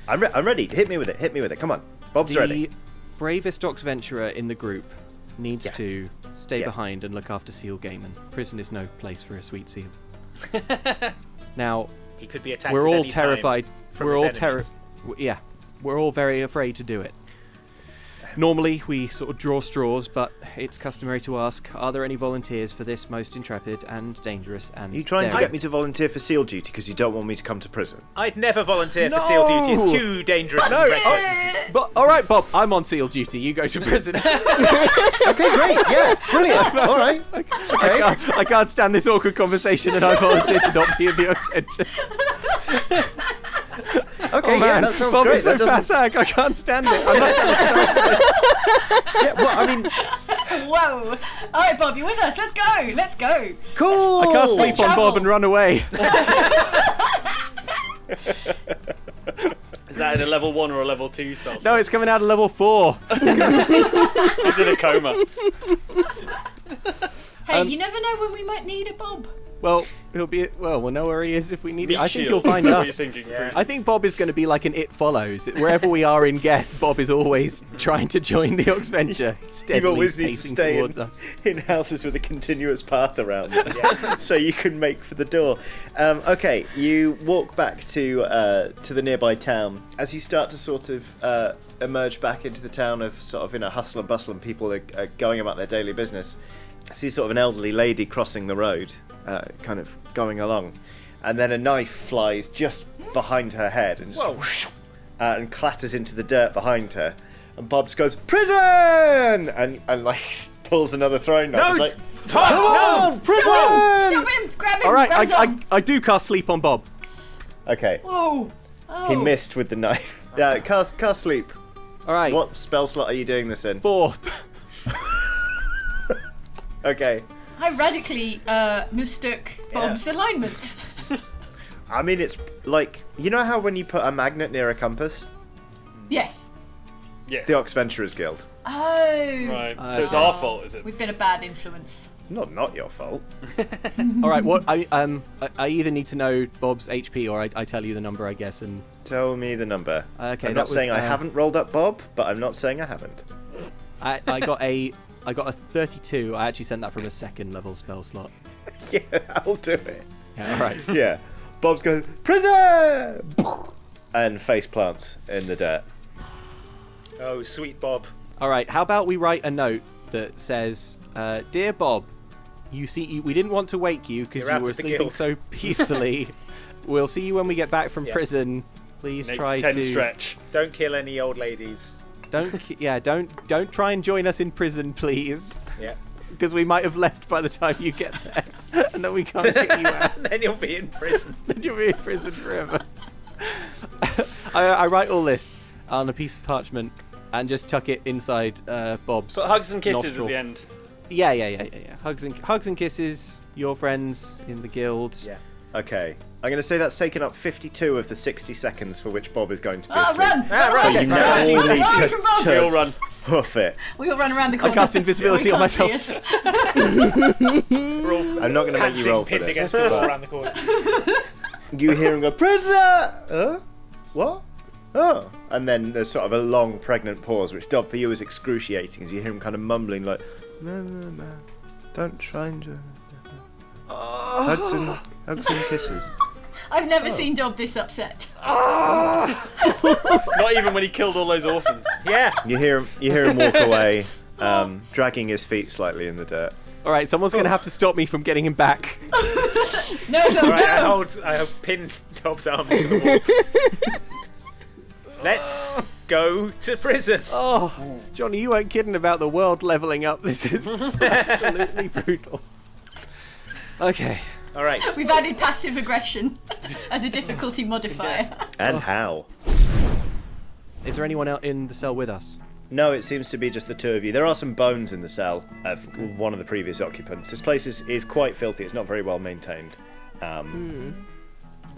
I'm ready. Hit me with it. Come on. Bob's ready. The bravest Oxventurer in the group needs to stay behind and look after Seal Gaiman. Prison is no place for a sweet seal. Now, he could be attacked. We're all at any terrified. Time we're all we're all very afraid to do it. Normally, we sort of draw straws, but it's customary to ask, are there any volunteers for this most intrepid and dangerous and Are you trying to daring? get me to volunteer for SEAL duty because you don't want me to come to prison? I'd never volunteer for SEAL duty. It's too dangerous and reckless. But, all right, Bob, I'm on SEAL duty. You go to prison. Okay, great. Yeah, brilliant. All right. Okay. I can't stand this awkward conversation, and I volunteer to not be in the Oxventure. Okay, that sounds Bob great. is so passag, I can't stand it. I'm not Yeah, well, I mean, Whoa! All right, Bob, you're with us. Let's go. cool. I can't sleep on travel. Bob and run away. Is that in a level 1 or a level 2 spell? No, it's coming out of level 4. He's in a coma. Hey, you never know when we might need a Bob. Well, we'll know where he is if we need Meat it. I think shield. he'll find What are you us. thinking, Prudence? I think Bob is going to be like an It Follows. Wherever we are in Geth, Bob is always trying to join the Oxventure. You Steadily always need to pacing stay towards us. in houses with a continuous path around them, so you can make for the door. Okay, you walk back to the nearby town. As you start to sort of emerge back into the town of sort of hustle and bustle, and people are going about their daily business. See sort of an elderly lady crossing the road, kind of going along, and then a knife flies just behind her head and and clatters into the dirt behind her. And Bob just goes, "Prison!" and like pulls another throwing knife. No! He's like, "Come on, prison!" Stop him! Grab him! All right, grab his arm. I do cast Sleep on Bob. Okay, Whoa! Oh. he missed with the knife. Yeah, cast sleep. All right. What spell slot are you doing this in? 4. Okay. I radically mistook Bob's alignment. I mean, it's like, you know how when you put a magnet near a compass? Yes. Yes. The Oxventurers Guild. Oh. Right. So it's our fault, is it? We've been a bad influence. It's not your fault. All right. What I either need to know Bob's HP or I tell you the number, I guess. And Tell me the number. Okay, I'm that not was, saying I haven't rolled up Bob, but I'm not saying I haven't. I got a 32. I actually sent that from a 2nd level spell slot. Yeah, I'll do it. Yeah. All right. Yeah. Bob's going, "Prison!" and face plants in the dirt. Oh, sweet Bob. All right. How about we write a note that says, "Dear Bob, we didn't want to wake you because You're out you were of the sleeping guild." so peacefully. We'll see you when we get back from prison. Please Next try 10 to stretch. Don't kill any old ladies. don't try and join us in prison, please, Yeah. because we might have left by the time you get there, and then we can't get you out. Then you'll be in prison. Then you'll be in prison forever." I write all this on a piece of parchment and just tuck it inside Bob's. But hugs and kisses nostril. at the end. Yeah. Hugs and kisses. Your friends in the guild. Yeah. Okay. I'm going to say that's taken up 52 of the 60 seconds for which Bob is going to be Oh, asleep. run! So you now all need Run from Bob. We all to run. hoof it. We all run around the corner. cast invisibility We on can't see myself. us. We're all I'm not going to make you roll for pinned this. against the wall around the corner. You hear him go, "Prison!" What? Oh. And then there's sort of a long pregnant pause, which Dob for you is excruciating, as you hear him kind of mumbling like, "No, don't try and join us." Hugs and kisses. I've never seen Dob this upset. Not even when he killed all those orphans. Yeah. You hear him walk away, dragging his feet slightly in the dirt. All right, someone's going to have to stop me from getting him back. No, Dob, Right, no. I pin Dob's arms to the wall. Let's go to prison. Oh, Johnny, you weren't kidding about the world leveling up. This is absolutely brutal. Okay. All right. We've added passive aggression as a difficulty modifier. And how? Is there anyone else in the cell with us? No, it seems to be just the two of you. There are some bones in the cell of one of the previous occupants. This place is quite filthy. It's not very well maintained. Got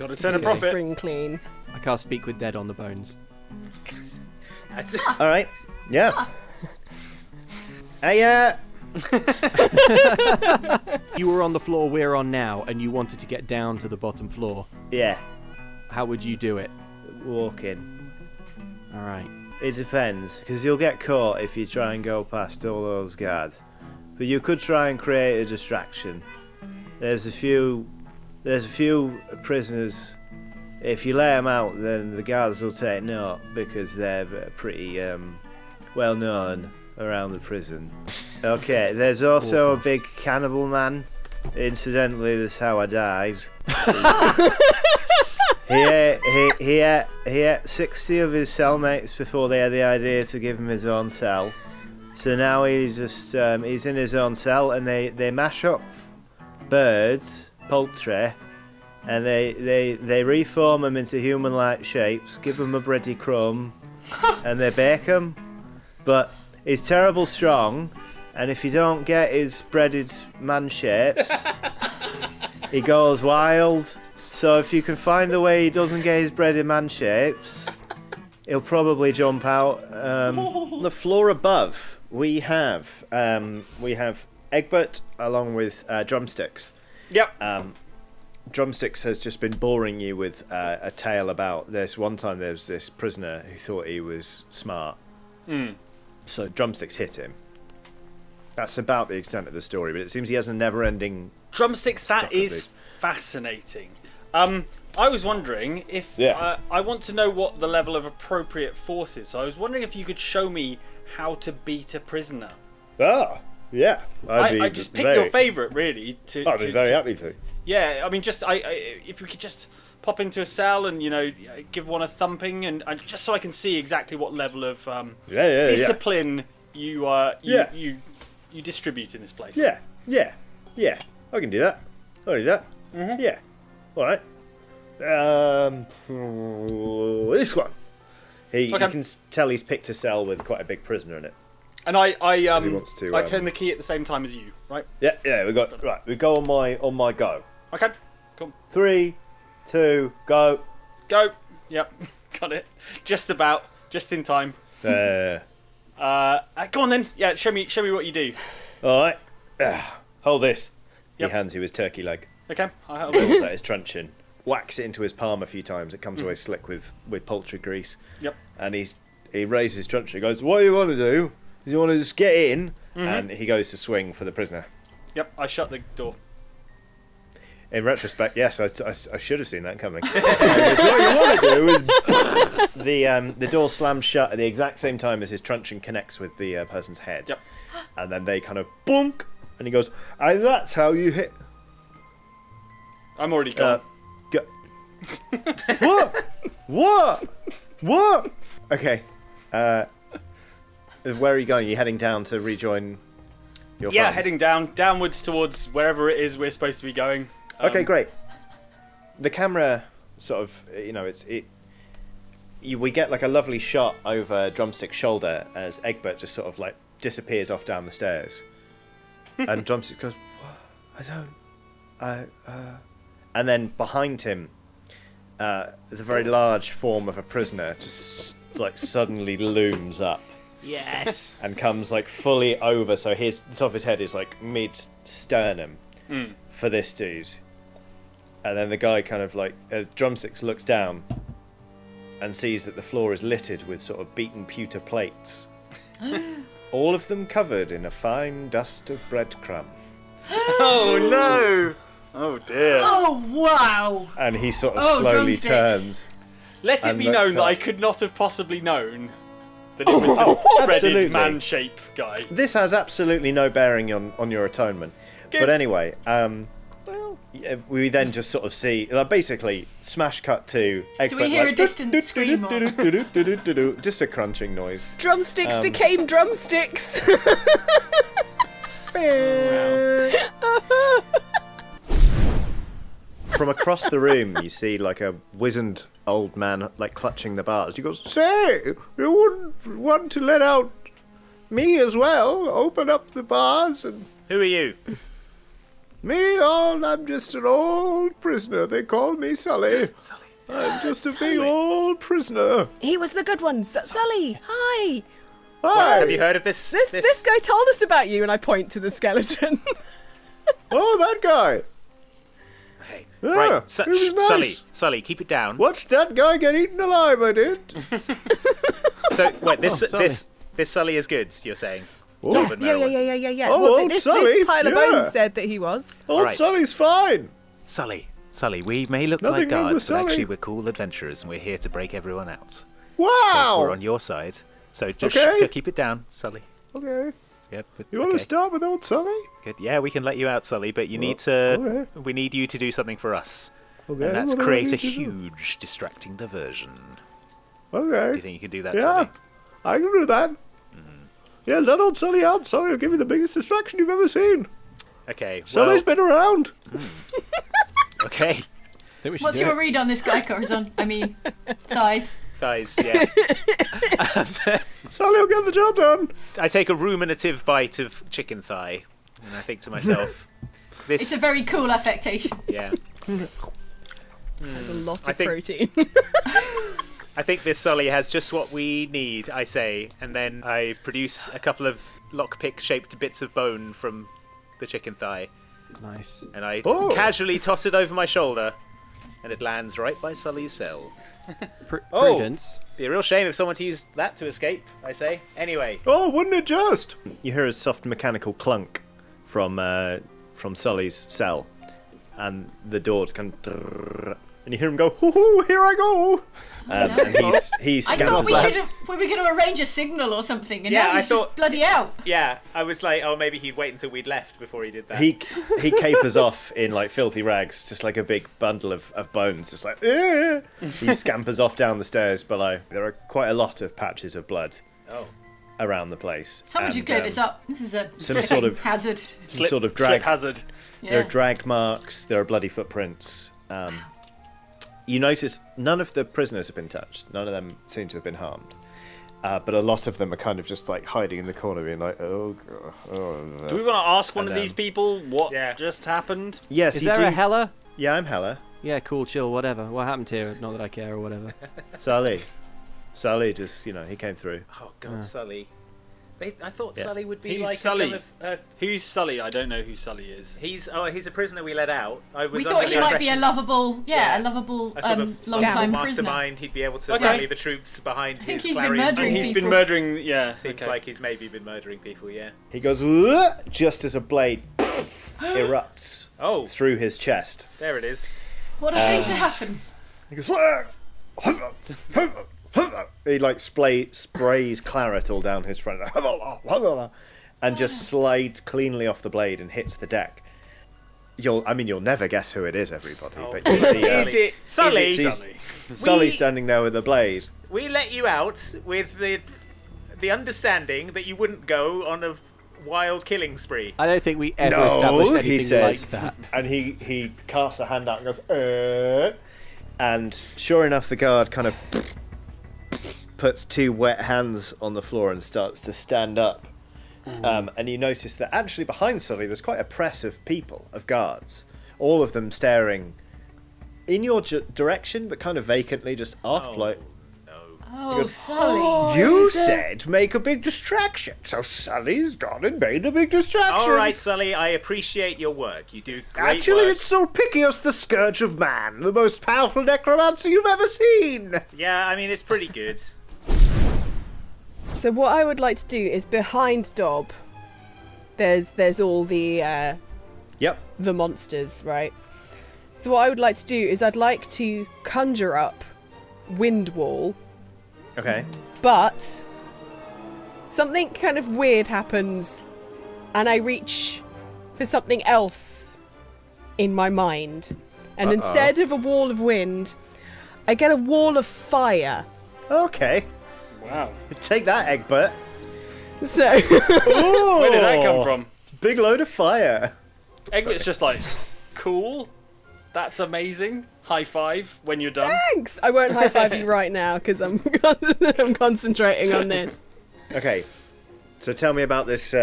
to turn a profit. Spring clean. I can't speak with dead on the bones. That's All right. Yeah. Hey, You were on the floor we're on now, and you wanted to get down to the bottom floor. yeah. How would you do it? Walk in. All right. It depends, because you'll get caught if you try and go past all those guards. But you could try and create a distraction. There's a few prisoners. If you lay them out, then the guards will take note because they're pretty well known around the prison. Okay, there's also a big cannibal man. Incidentally, that's how I died. He ate 60 of his cellmates before they had the idea to give him his own cell. So now he's just he's in his own cell, and they mash up birds, poultry, and they reform them into human-like shapes, give them a bready crumb, and they bake them. But he's terrible strong, and if you don't get his breaded man shapes, he goes wild. So if you can find a way he doesn't get his breaded man shapes, he'll probably jump out. Um, The floor above, we have Egbert along with Drumsticks. Yep. Drumsticks has just been boring you with a tale about this. One time there was this prisoner who thought he was smart. So Drumsticks hit him. That's about the extent of the story, but it seems he has a never-ending... Drumsticks, that Stuck is fascinating. I was wondering if... Yeah. I want to know what the level of appropriate force is, so I was wondering if you could show me how to beat a prisoner. Ah, yeah. I just pick your favourite, really. I'd be very happy to. Yeah, I mean, just if we could just pop into a cell and, give one a thumping, and just so I can see exactly what level of discipline you distribute in this place. Yeah. I can do that. I'll do that. Mm-hmm. Yeah. All right. This one. You can tell he's picked a cell with quite a big prisoner in it. And I wants to, turn the key at the same time as you, right? Yeah. We go on my go. Okay. Cool. 3, 2, go. Go. Yep. Got it. Just about. Just in time. Go on then. Yeah. Show me what you do. All right. Hold this. Yep. He hands you his turkey leg. Okay. I'll help. Pulls out his truncheon. Whacks it into his palm a few times. It comes away slick with poultry grease. Yep. And he raises his truncheon. He goes, "What do you want to do? Do you want to just get in?" And he goes to swing for the prisoner. Yep. I shut the door. In retrospect, yes, I should have seen that coming. What you want to do is the door slams shut at the exact same time as his truncheon connects with the person's head. Yep. And then they kind of bonk, and he goes, "And that's how you hit." I'm already gone. What? Okay. Where are you going? Are you heading down to rejoin your friends? Heading downwards towards wherever it is we're supposed to be going. Okay, great. The camera sort of, we get like a lovely shot over Drumstick's shoulder as Egbert just sort of like disappears off down the stairs. And Drumstick goes, and then behind him, the very large form of a prisoner just like suddenly looms up. Yes. And comes like fully over, so the top of his head is like mid-sternum for this dude. And then the guy kind of like, Drumsticks looks down and sees that the floor is littered with sort of beaten pewter plates. All of them covered in a fine dust of breadcrumb. Oh no! Oh dear. Oh wow! And he sort of Oh, slowly Drumsticks. turns. Let it And be looks known that up. I could not have possibly known that it was the absolutely. breaded man shape guy. This has absolutely no bearing on your atonement. Good. But anyway, we then just sort of see, basically, smash cut to Egbert. Do we hear a distant scream or- Just a crunching noise. Drumsticks became drumsticks. From across the room, you see like a wizened old man like clutching the bars. He goes, "Say, you wouldn't want to let out me as well? Open up the bars and..." Who are you? "Me? Oh, I'm just an old prisoner. They call me Sully. I'm just a big old prisoner. He was the good one. Sully, hi. Hi. Have you heard of this? This guy told us about you, and I point to the skeleton. Oh, that guy. Hey. Yeah, Right, he was nice. Sully, keep it down. Watched that guy get eaten alive, I did. So wait, Sully. this Sully is good. You're saying? Yeah. Oh, Well, old this Sully, pile of yeah. bones said that he was. Old Right. Sully's fine. Sully, we may look Nothing like wrong with guards, but Sully. actually we're cool adventurers, and we're here to break everyone out. So Wow. we're on your side. So just Okay. keep it down, Sully. Okay. Yep. You want to start with old Sully? Good. Yeah, we can let you out, Sully, but you need to. okay. We need you to do something for us, Okay. and that's what do I create a need to do? huge distracting diversion. Okay. Do you think you can do that, Yeah, Sully? I can do that. Yeah, let old Sully out. Sully will give you the biggest distraction you've ever seen. Okay. Well, Sully's been around. okay. Think we should What's do your it. read on this guy, Corazon? I mean, thighs. Guys, yeah. Sully will get the job done. I take a ruminative bite of chicken thigh, and I think to myself, this. It's a very cool affectation. Yeah. There's a lot I of think- protein. I think this Sully has just what we need, I say, and then I produce a couple of lockpick-shaped bits of bone from the chicken thigh, Nice. and I Oh. casually toss it over my shoulder, and it lands right by Sully's cell. Oh. Prudence. Be a real shame if someone used that to escape, I say. Anyway. Oh, wouldn't it just? You hear a soft mechanical clunk from Sully's cell, and the doors kind of, and you hear him go, "Hoo-hoo, here I go!" And he's I thought scams we off. should have. We were going to arrange a signal or something, and Yeah, now I he's thought- just bloody out. Yeah, I was like, oh, maybe he'd wait until we'd left before he did that. He capers off in like filthy rags, just like a big bundle of bones, just like "Eh." He scampers off down the stairs below. There are quite a lot of patches of blood Oh. around the place. Someone should And, clear this up. This is a some sort of- hazard. Some sort of Slip drag. hazard. There are Yeah. drag marks. There are bloody footprints. You notice none of the prisoners have been touched. None of them seem to have been harmed. But a lot of them are kind of just like hiding in the corner, being like, "Oh, God, oh." Do we want to ask one And of these people what Yeah. just happened? Yes, Is you there do. a Hella? Yeah, I'm Hella. Yeah, cool, chill, whatever. What happened here? Not that I care or whatever. Sully just, he came through. Oh, God, Sully. I thought Yeah. Sully would be Who's like Sully? a kind of... Who's Sully? I don't know who Sully is. he's a prisoner we let out. I was We under thought he the might be a impression lovable, Yeah. a lovable, a sort of long-time mastermind. prisoner. He'd be able to Okay. rally the troops behind I think his he's been clarion murdering call. He's people. been murdering. Yeah, Seems okay. like he's maybe been murdering people, yeah. He goes, "Ugh," just as a blade erupts Oh, through his chest. there it is. What a thing to happen. He goes, he like sprays claret all down his front, and just slides cleanly off the blade and hits the deck. You'll never guess who it is, everybody. But you see, Is it Sully? Is it Sully? Sully? Sully standing there with a blade. We let you out with the understanding that you wouldn't go on a wild killing spree. I don't think we ever No, established anything he says, like that. and he casts a hand out and goes, and sure enough, the guard kind of puts two wet hands on the floor and starts to stand up. And you notice that actually behind Sully, there's quite a press of people, of guards, all of them staring in your direction, but kind of vacantly, just off, like. Oh, goes, Sully. You said make a big distraction, so Sully's gone and made a big distraction. All right, Sully, I appreciate your work. You do great Actually, work. it's Sulpicius, the Scourge of Man, the most powerful necromancer you've ever seen. Yeah, I mean, it's pretty good. So what I would like to do is behind Dob, there's all the Yep. the monsters, right? So what I would like to do is I'd like to conjure up Windwall, Okay. but something kind of weird happens and I reach for something else in my mind. And instead of a wall of wind, I get a wall of fire. Okay. Wow. Take that, Egbert. So Where did that come from? Big load of fire. Egbert's just like, cool. That's amazing. High five when you're done. thanks. I won't high five you right now because I'm I'm concentrating on this. Okay. So tell me about this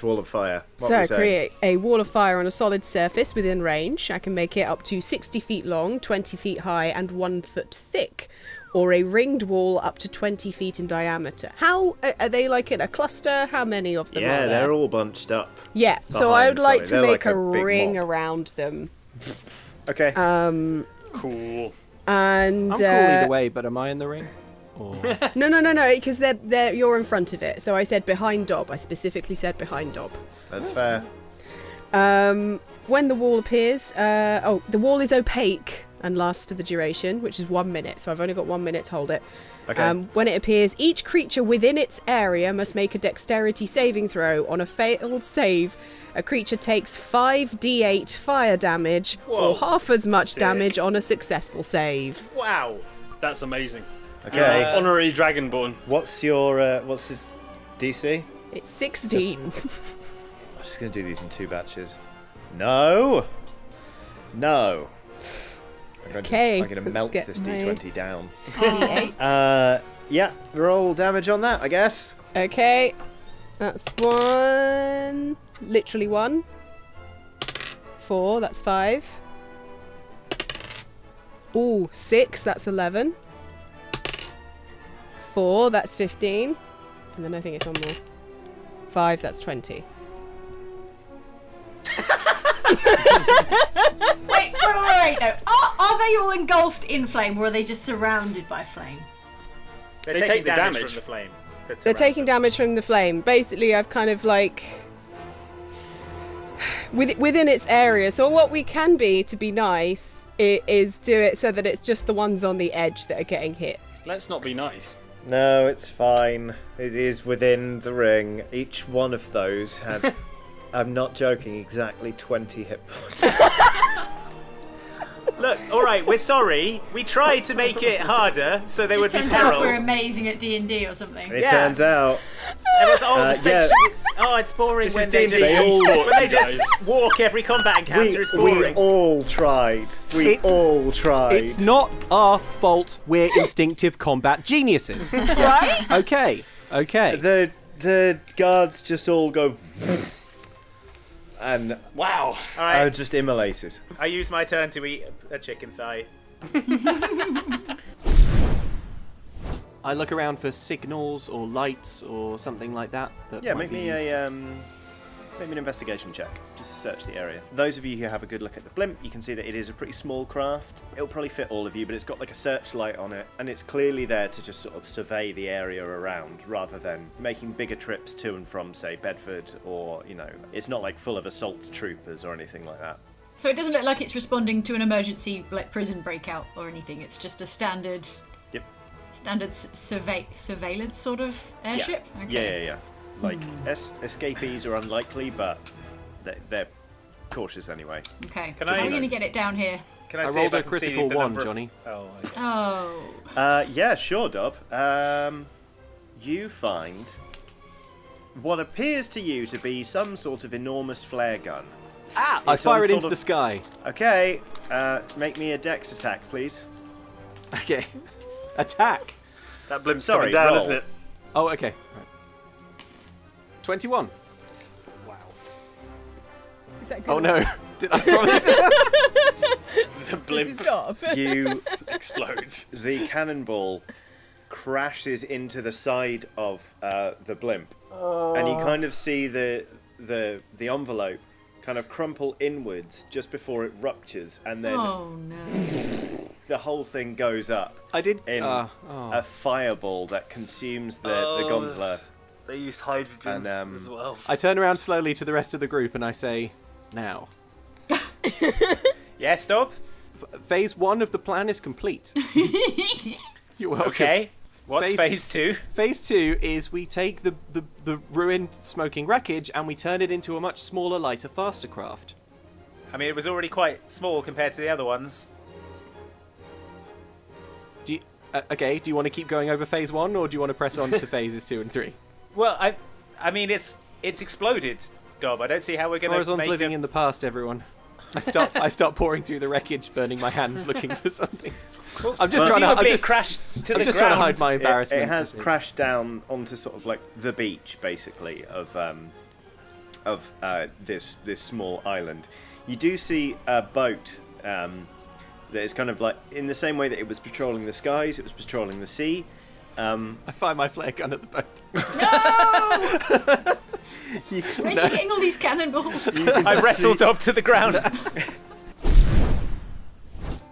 wall of fire. What So I was that? create a wall of fire on a solid surface within range. I can make it up to 60 feet long, 20 feet high, and 1 foot thick. Or a ringed wall up to 20 feet in diameter. How are they like in a cluster? How many of them Yeah, are there? they're all bunched up. Yeah, so I would behind like Sully. to They're make like a a big ring mob. around them. Okay. Cool. And I'm cool either way, but am I in the ring? Or No, because they're you're in front of it. So I said behind Dob. I specifically said behind Dob. That's fair. When the wall appears, the wall is opaque and lasts for the duration, which is 1 minute. So I've only got 1 minute to hold it. Okay. When it appears, each creature within its area must make a dexterity saving throw. On a failed save, a creature takes 5d8 fire damage or half as much Sick. damage on a successful save. Wow. That's amazing. Okay. Honorary Dragonborn. What's the DC? It's 16. I'm just going to do these in 2 batches. No. Okay, I'm going to melt get this my- D20 down. D8. Yeah, roll damage on that, I guess. Okay, that's 1. Literally 1. 4, that's 5. Ooh, 6, that's 11. 4, that's 15. And then I think it's one more. 5, that's 20. Wait, no. Are they all engulfed in flame, or are they just surrounded by flame? They're They taking take the damage damage. from the flame. that's They're around taking them. damage from the flame. Basically, I've kind of like within its area. So what we can be, to be nice, is do it so that it's just the ones on the edge that are getting hit. Let's not be nice. No, it's fine. It is within the ring. Each one of those had, I'm not joking, exactly 20 hit points. Look, all right, we're sorry. We tried to make it harder so there would Just be turns out we're peril. amazing at D&D or something. It Yeah. turns out. Everyone's, oh, the stakes. yeah. Oh, it's boring This when is they D&D just, esports, when they you just guys. walk every combat encounter. It's boring. We all tried. We It's- all tried. it's not our fault. We're instinctive combat geniuses. Right? Okay. The guards just all go. And Wow. All I right, was just immolated. I use my turn to eat a chicken thigh. I look around for signals or lights or something like that. Yeah, might make be me used. make me an investigation check just to search the area. Those of you who have a good look at the blimp, you can see that it is a pretty small craft. It'll probably fit all of you, but it's got like a searchlight on it, and it's clearly there to just sort of survey the area around rather than making bigger trips to and from, say, Bedford, or, you know, it's not like full of assault troopers or anything like that. So it doesn't look like it's responding to an emergency, like prison breakout or anything. It's just a standard, Yep. surveillance sort of airship. Yeah. Okay. Yeah. Like escapees are unlikely, but they're cautious anyway. Okay. Can How I- are we going to get it down here? Can I, I see rolled if I a can see critical the one, number of- Johnny. Oh, Oh. Yeah, sure, Dob. You find what appears to you to be some sort of enormous flare gun. I It's on fire it sort into of- the sky. Okay, make me a dex attack, please. Okay. Attack. that blimp's Sorry, coming down, roll. isn't it? Oh, okay. Right. 21. Wow. Is that good? Oh no. Did I promise? The This blimp is stop. You, explodes. the cannonball crashes into the side of the blimp, and you kind of see the envelope kind of crumple inwards just before it ruptures, and then Oh no. the whole thing goes up I did. in Oh. a fireball that consumes the gondola. They used hydrogen And, as well. I turn around slowly to the rest of the group and I say, now. Yes, Dob? Phase 1 of the plan is complete. You're welcome. Okay. What's phase 2? Phase 2 is we take the ruined smoking wreckage and we turn it into a much smaller, lighter, faster craft. I mean, it was already quite small compared to the other ones. Do you, okay, do you want to keep going over phase 1 or do you want to press on to phases 2 and 3? Well, I mean, it's exploded, Dob. I don't see how we're going to Horizon's make living a... in the past, everyone. I start pouring through the wreckage, burning my hands, looking for something. I'm just trying to. Presumably I'm it crashed to I'm the just ground. trying to hide my embarrassment. It has crashed down onto sort of like the beach, basically, of this small island. You do see a boat that is kind of like in the same way that it was patrolling the skies, it was patrolling the sea. I find my flare gun at the boat. No! Where's he getting all these cannonballs? I wrestled Dob to the ground.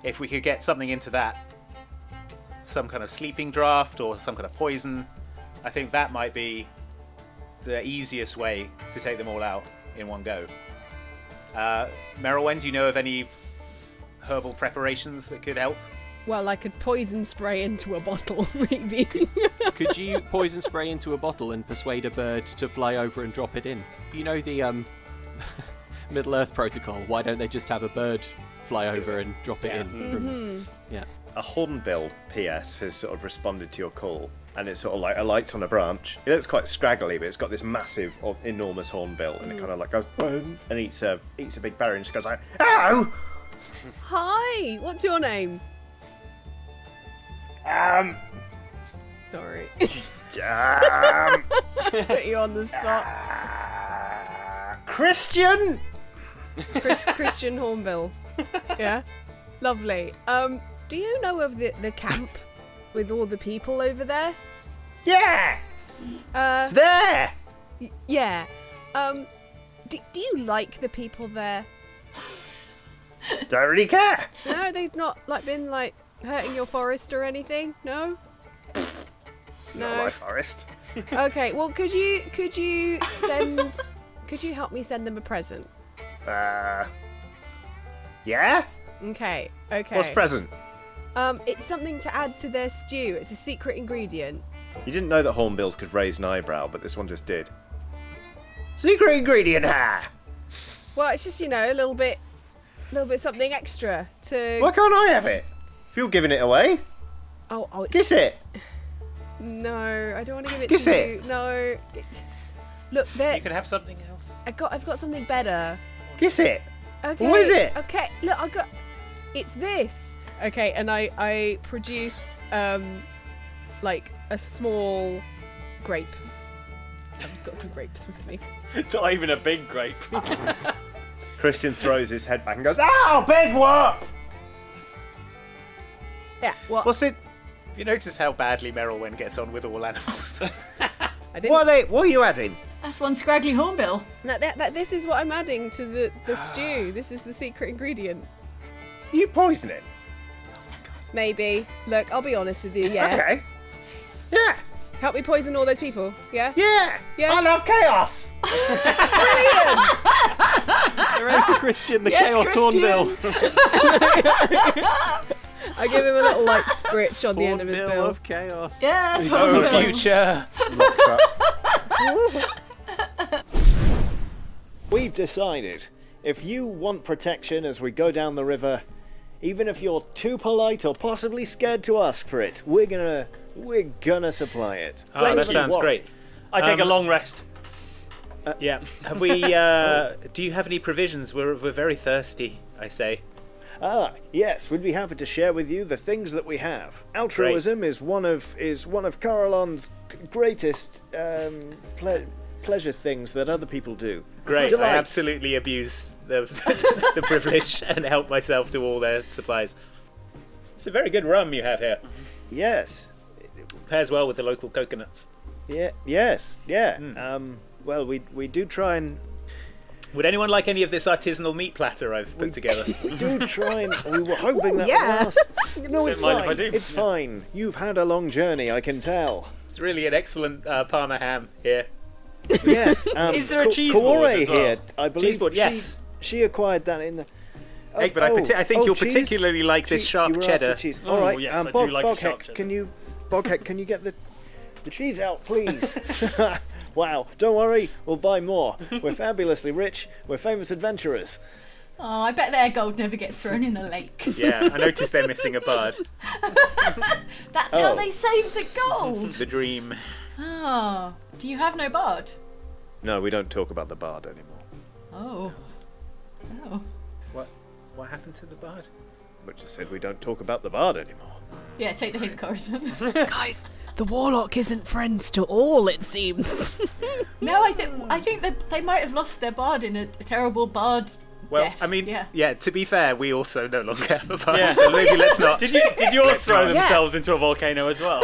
If we could get something into that some kind of sleeping draft or some kind of poison. I think that might be the easiest way to take them all out in one go. Merylwen, do you know of any herbal preparations that could help? Well, I could poison spray into a bottle, maybe. Could you poison spray into a bottle and persuade a bird to fly over and drop it in? You know the Middle Earth protocol. Why don't they just have a bird fly over and drop it in? Yeah. A hornbill PS has sort of responded to your call, and it sort of like alights on a branch. It looks quite scraggly, but it's got this massive, enormous hornbill, and it kind of like goes boom and eats a big berry, and just goes like, "Ow!" Hi, what's your name? Sorry. Put you on the spot. Christian. Christian Hornbill. Yeah, lovely. Do you know of the camp with all the people over there? Yeah. It's there. Yeah. Do you like the people there? Don't really care. No, they've not been hurting your forest or anything. No. Not my forest. Okay. Well, could you help me send them a present? Yeah. Okay. What's present? It's something to add to their stew. It's a secret ingredient. You didn't know that hornbills could raise an eyebrow, but this one just did. Secret ingredient, ha! Well, it's just a little bit something extra to. Why can't I have it? If you're giving it away, Oh, it's... kiss it. No, I don't want to give it Kiss to it. you. No. Look, there. You can have something else. I've got something better. Kiss it. Okay. What is it? Okay. Look, it's this. Okay, and I produce like a small grape. I've just got some grapes with me. Not even a big grape. Christian throws his head back and goes, "Ow, big whoop!" Yeah. Well, What's it? Have you noticed how badly Merylwen gets on with all animals? I didn't. What are you adding? That's one scraggly hornbill. This is what I'm adding to the stew. This is the secret ingredient. You poison it. Maybe. Look, I'll be honest with you. Yeah. Okay. Yeah. Help me poison all those people. Yeah. Yeah. Yeah. I love chaos. They're ready for Christian, the Yes, Chaos Christian. Hornbill. I give him a little light scritch on the end of his Hornbill bill. of Chaos. Yes. Oh, future! Locks up. We've decided, if you want protection as we go down the river, even if you're too polite or possibly scared to ask for it, we're gonna supply it. Oh, Don't that you sounds worry. great. I take a long rest. Yeah. Have we? Do you have any provisions? We're very thirsty. I say. Ah, yes, we'd be happy to share with you the things that we have. Altruism is one of Carolon's greatest pleasure things that other people do. Great. I Delights. absolutely abuse the the privilege and help myself to all their supplies. It's a very good rum you have here. Yes. Pairs well with the local coconuts. Yeah. Yes. Yeah. Well, we do try and Would anyone like any of this artisanal meat platter I've put together? we do try and we were hoping that yeah. would last. No, it's mind if fine. I do. It's fine. You've had a long journey, I can tell. It's really an excellent Parma ham here. Yes. Is there a cheese board Kaore as well? here, I believe. Cheese board, yes. She acquired that in the. Egg, but I think you'll particularly like this sharp you were cheddar. after cheese. Oh, All right. yes, I do like a sharp Bogheck, cheddar. Bogheck, can you get the cheese out, please? Wow. Don't worry. We'll buy more. We're fabulously rich. We're famous adventurers. Oh, I bet their gold never gets thrown in the lake. Yeah, I noticed they're missing a bard. That's how they save the gold. The dream. Oh, do you have no bard? No, we don't talk about the bard anymore. Oh. Oh. What happened to the bard? We just said we don't talk about the bard anymore. Yeah, take the hint, Corazon. Guys, the warlock isn't friends to all, it seems. No, I think they might have lost their bard in a terrible bard Well, death. I mean, yeah. to be fair, we also no longer have a bard, Yeah. so maybe let's not. Did yours throw Yeah. themselves into a volcano as well?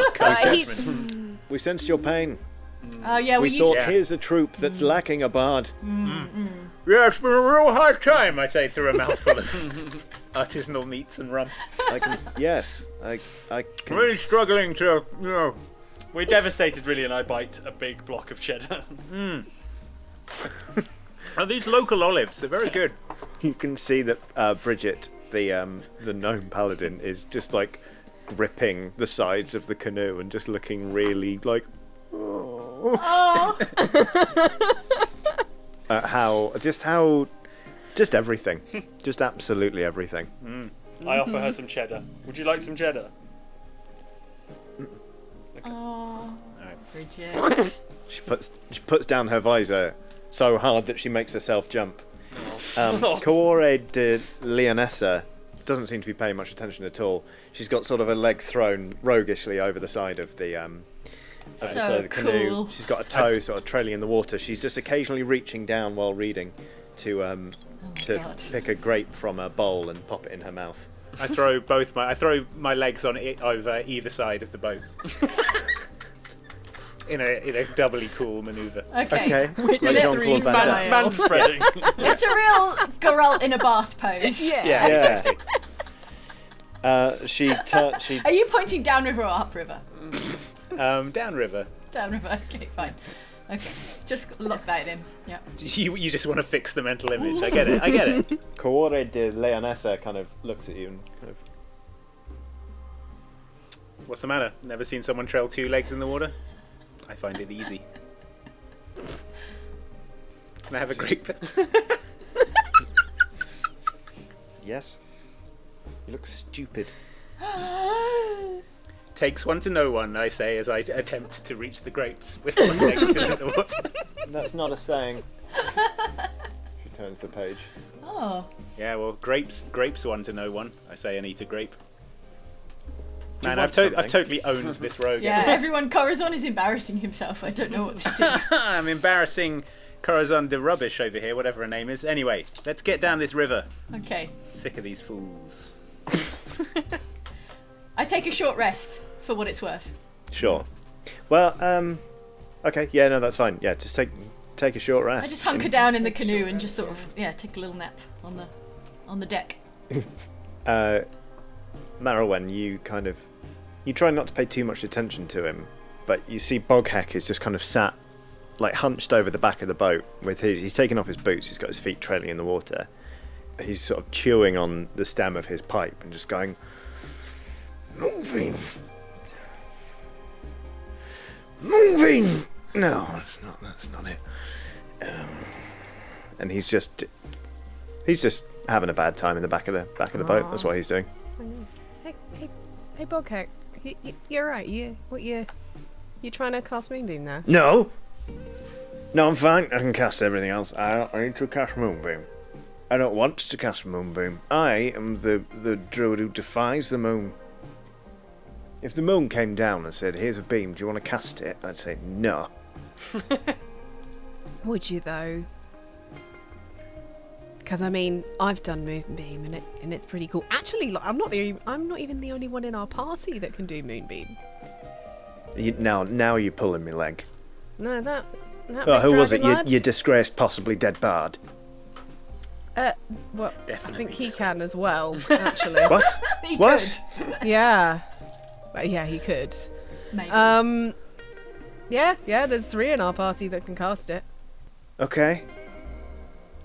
We sensed your pain. Oh, yeah, We we thought, used. here's a troop that's lacking a bard. Yeah, it's been a real hard time, I say, through a mouthful of artisanal meats and rum. Yes, I can... I'm really struggling to, We're devastated, really, and I bite a big block of cheddar. Are these local olives? They're very good. You can see that Bridget, the gnome paladin, is just like gripping the sides of the canoe and just looking really like. Oh. Just everything, just absolutely everything. I offer her some cheddar. Would you like some cheddar? Oh, Alright. Bridget. She puts down her visor so hard that she makes herself jump. Coore de Leonessa doesn't seem to be paying much attention at all. She's got sort of a leg thrown roguishly over the side of the side of the canoe. Cool. She's got a toe sort of trailing in the water. She's just occasionally reaching down while reading to God. pick a grape from a bowl and pop it in her mouth. I throw my legs on it over either side of the boat. in a doubly cool maneuver. Okay. Like Jean-Claude Van Damme. Man spreading. It's a real Geralt in a bath pose. Yeah, exactly. She Are you pointing downriver or upriver? Downriver. Downriver. Okay, fine. Okay, just lock that in. Yeah. You just want to fix the mental image. I get it. Coore de Leonessa kind of looks at you and kind of. What's the matter? Never seen someone trail 2 legs in the water? I find it easy. Can I have a grape? Yes. You look stupid. Takes one to know one, I say, as I attempt to reach the grapes with my legs still in the water. That's not a saying. She turns the page. Oh. Yeah, well, grapes one to know one. I say, and eat a grape. Do you Man, want I've totally owned this rogue. Yeah, everyone, Corazon is embarrassing himself. I don't know what to do. I'm embarrassing Corazon de Rubbish over here, whatever her name is. Anyway, let's get down this river. Okay. Sick of these fools. I take a short rest for what it's worth. Sure. Well, okay, yeah, no, that's fine. Yeah, just take a short rest. I just hunker down in the canoe and just sort of take a little nap on the deck. Marrowen, you try not to pay too much attention to him, but you see Bogheck is just kind of sat, like hunched over the back of the boat with he's taken off his boots, he's got his feet trailing in the water. He's sort of chewing on the stem of his pipe and just going, Moonbeam! Moonbeam! No, that's not it. And he's just having a bad time in the back of the boat. That's what he's doing. Hey, Bogheck, you're right. You trying to cast Moonbeam there? No, I'm fine. I can cast everything else. I need to cast Moonbeam. I don't want to cast Moonbeam. I am the druid who defies the moon. If the moon came down and said, "Here's a beam, do you want to cast it?" I'd say no. Would you though? Because I mean, I've done Moonbeam and it's pretty cool. Actually, like, I'm not even the only one in our party that can do Moonbeam. Now you're pulling me leg. No, that Oh, who was it? Lad? You disgraced, possibly dead bard. Well, Definitely I think he disgraced. can as well. Actually, What? He What? could. yeah, yeah, he could. Maybe. Yeah. There's 3 in our party that can cast it. Okay.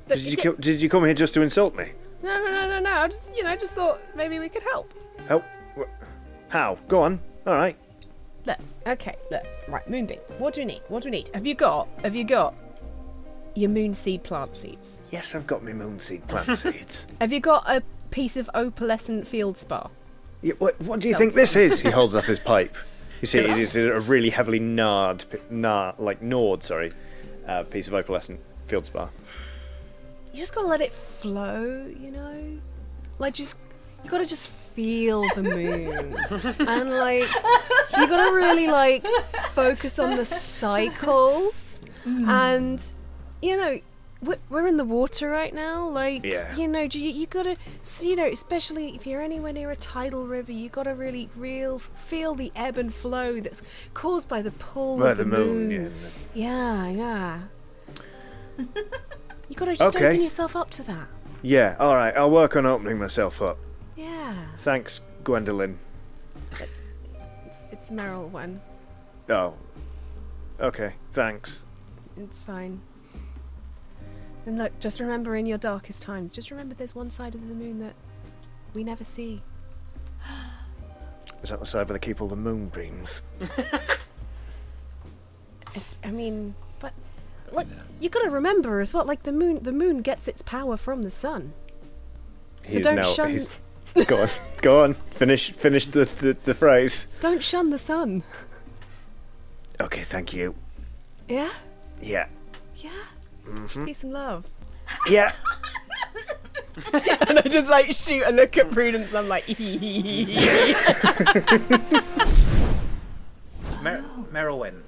But Did you come here just to insult me? No. I just thought maybe we could help. Help? How? Go on. All right. Look, right, Moonbeam. What do you need? Have you got your moonseed plant seeds? Yes, I've got my moonseed plant seeds. Have you got a piece of opalescent field spar? Yeah, what do you think this is? He holds up his pipe. You see, it is a really heavily gnawed piece of opalescent field spar. You just gotta let it flow, like you gotta just feel the moon, and like you gotta really focus on the cycles, and we're in the water right now, Yeah. you gotta, especially if you're anywhere near a tidal river, you gotta really feel the ebb and flow that's caused by the pull of the moon. Yeah. You gotta just open yourself up to that. Yeah, all right. I'll work on opening myself up. Yeah. Thanks, Gwendolyn. Merylwen. Oh. Okay, thanks. It's fine. And look, just remember in your darkest times, just remember there's one side of the moon that we never see. Is that the side where they keep all the moonbeams? I mean, but look, you gotta remember as well, like the moon gets its power from the sun. So don't shun. Go on. Finish the phrase. Don't shun the sun. Okay, thank you. Yeah? Yeah. Yeah? Peace and love. Yeah. And I just like shoot a look at Prudence and I'm like Merylwen,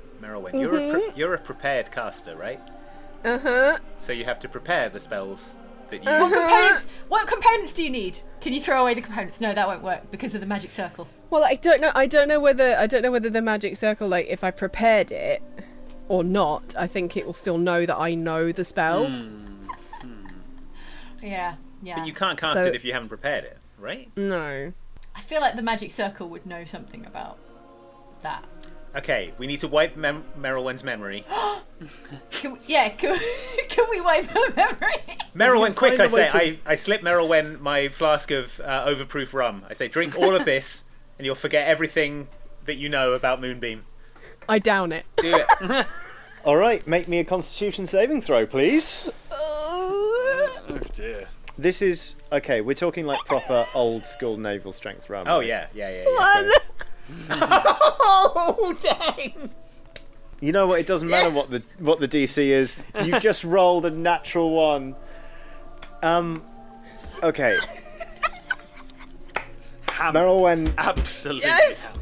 you're a prepared caster, right? Uh-huh. So you have to prepare the spells that you... What components do you need? Can you throw away the components? No, that won't work because of the magic circle. Well, I don't know whether the magic circle, like, if I prepared it or not, I think it will still know that I know the spell. Yeah. But you can't cast it if you haven't prepared it, right? No. I feel like the magic circle would know something about that. Okay, we need to wipe Merylwen's memory. Can we wipe her memory? Merylwen, quick, I say. I slip Merylwen my flask of overproof rum. I say, drink all of this, and you'll forget everything that you know about Moonbeam. I down it. Do it. All right, make me a Constitution saving throw, please. Oh dear. This is okay. We're talking like proper old school naval strength rum. Oh right? yeah. Oh dang! You know what? It doesn't matter what the DC is. You just rolled a natural one. Okay. Merylwen Absolutely. Yes!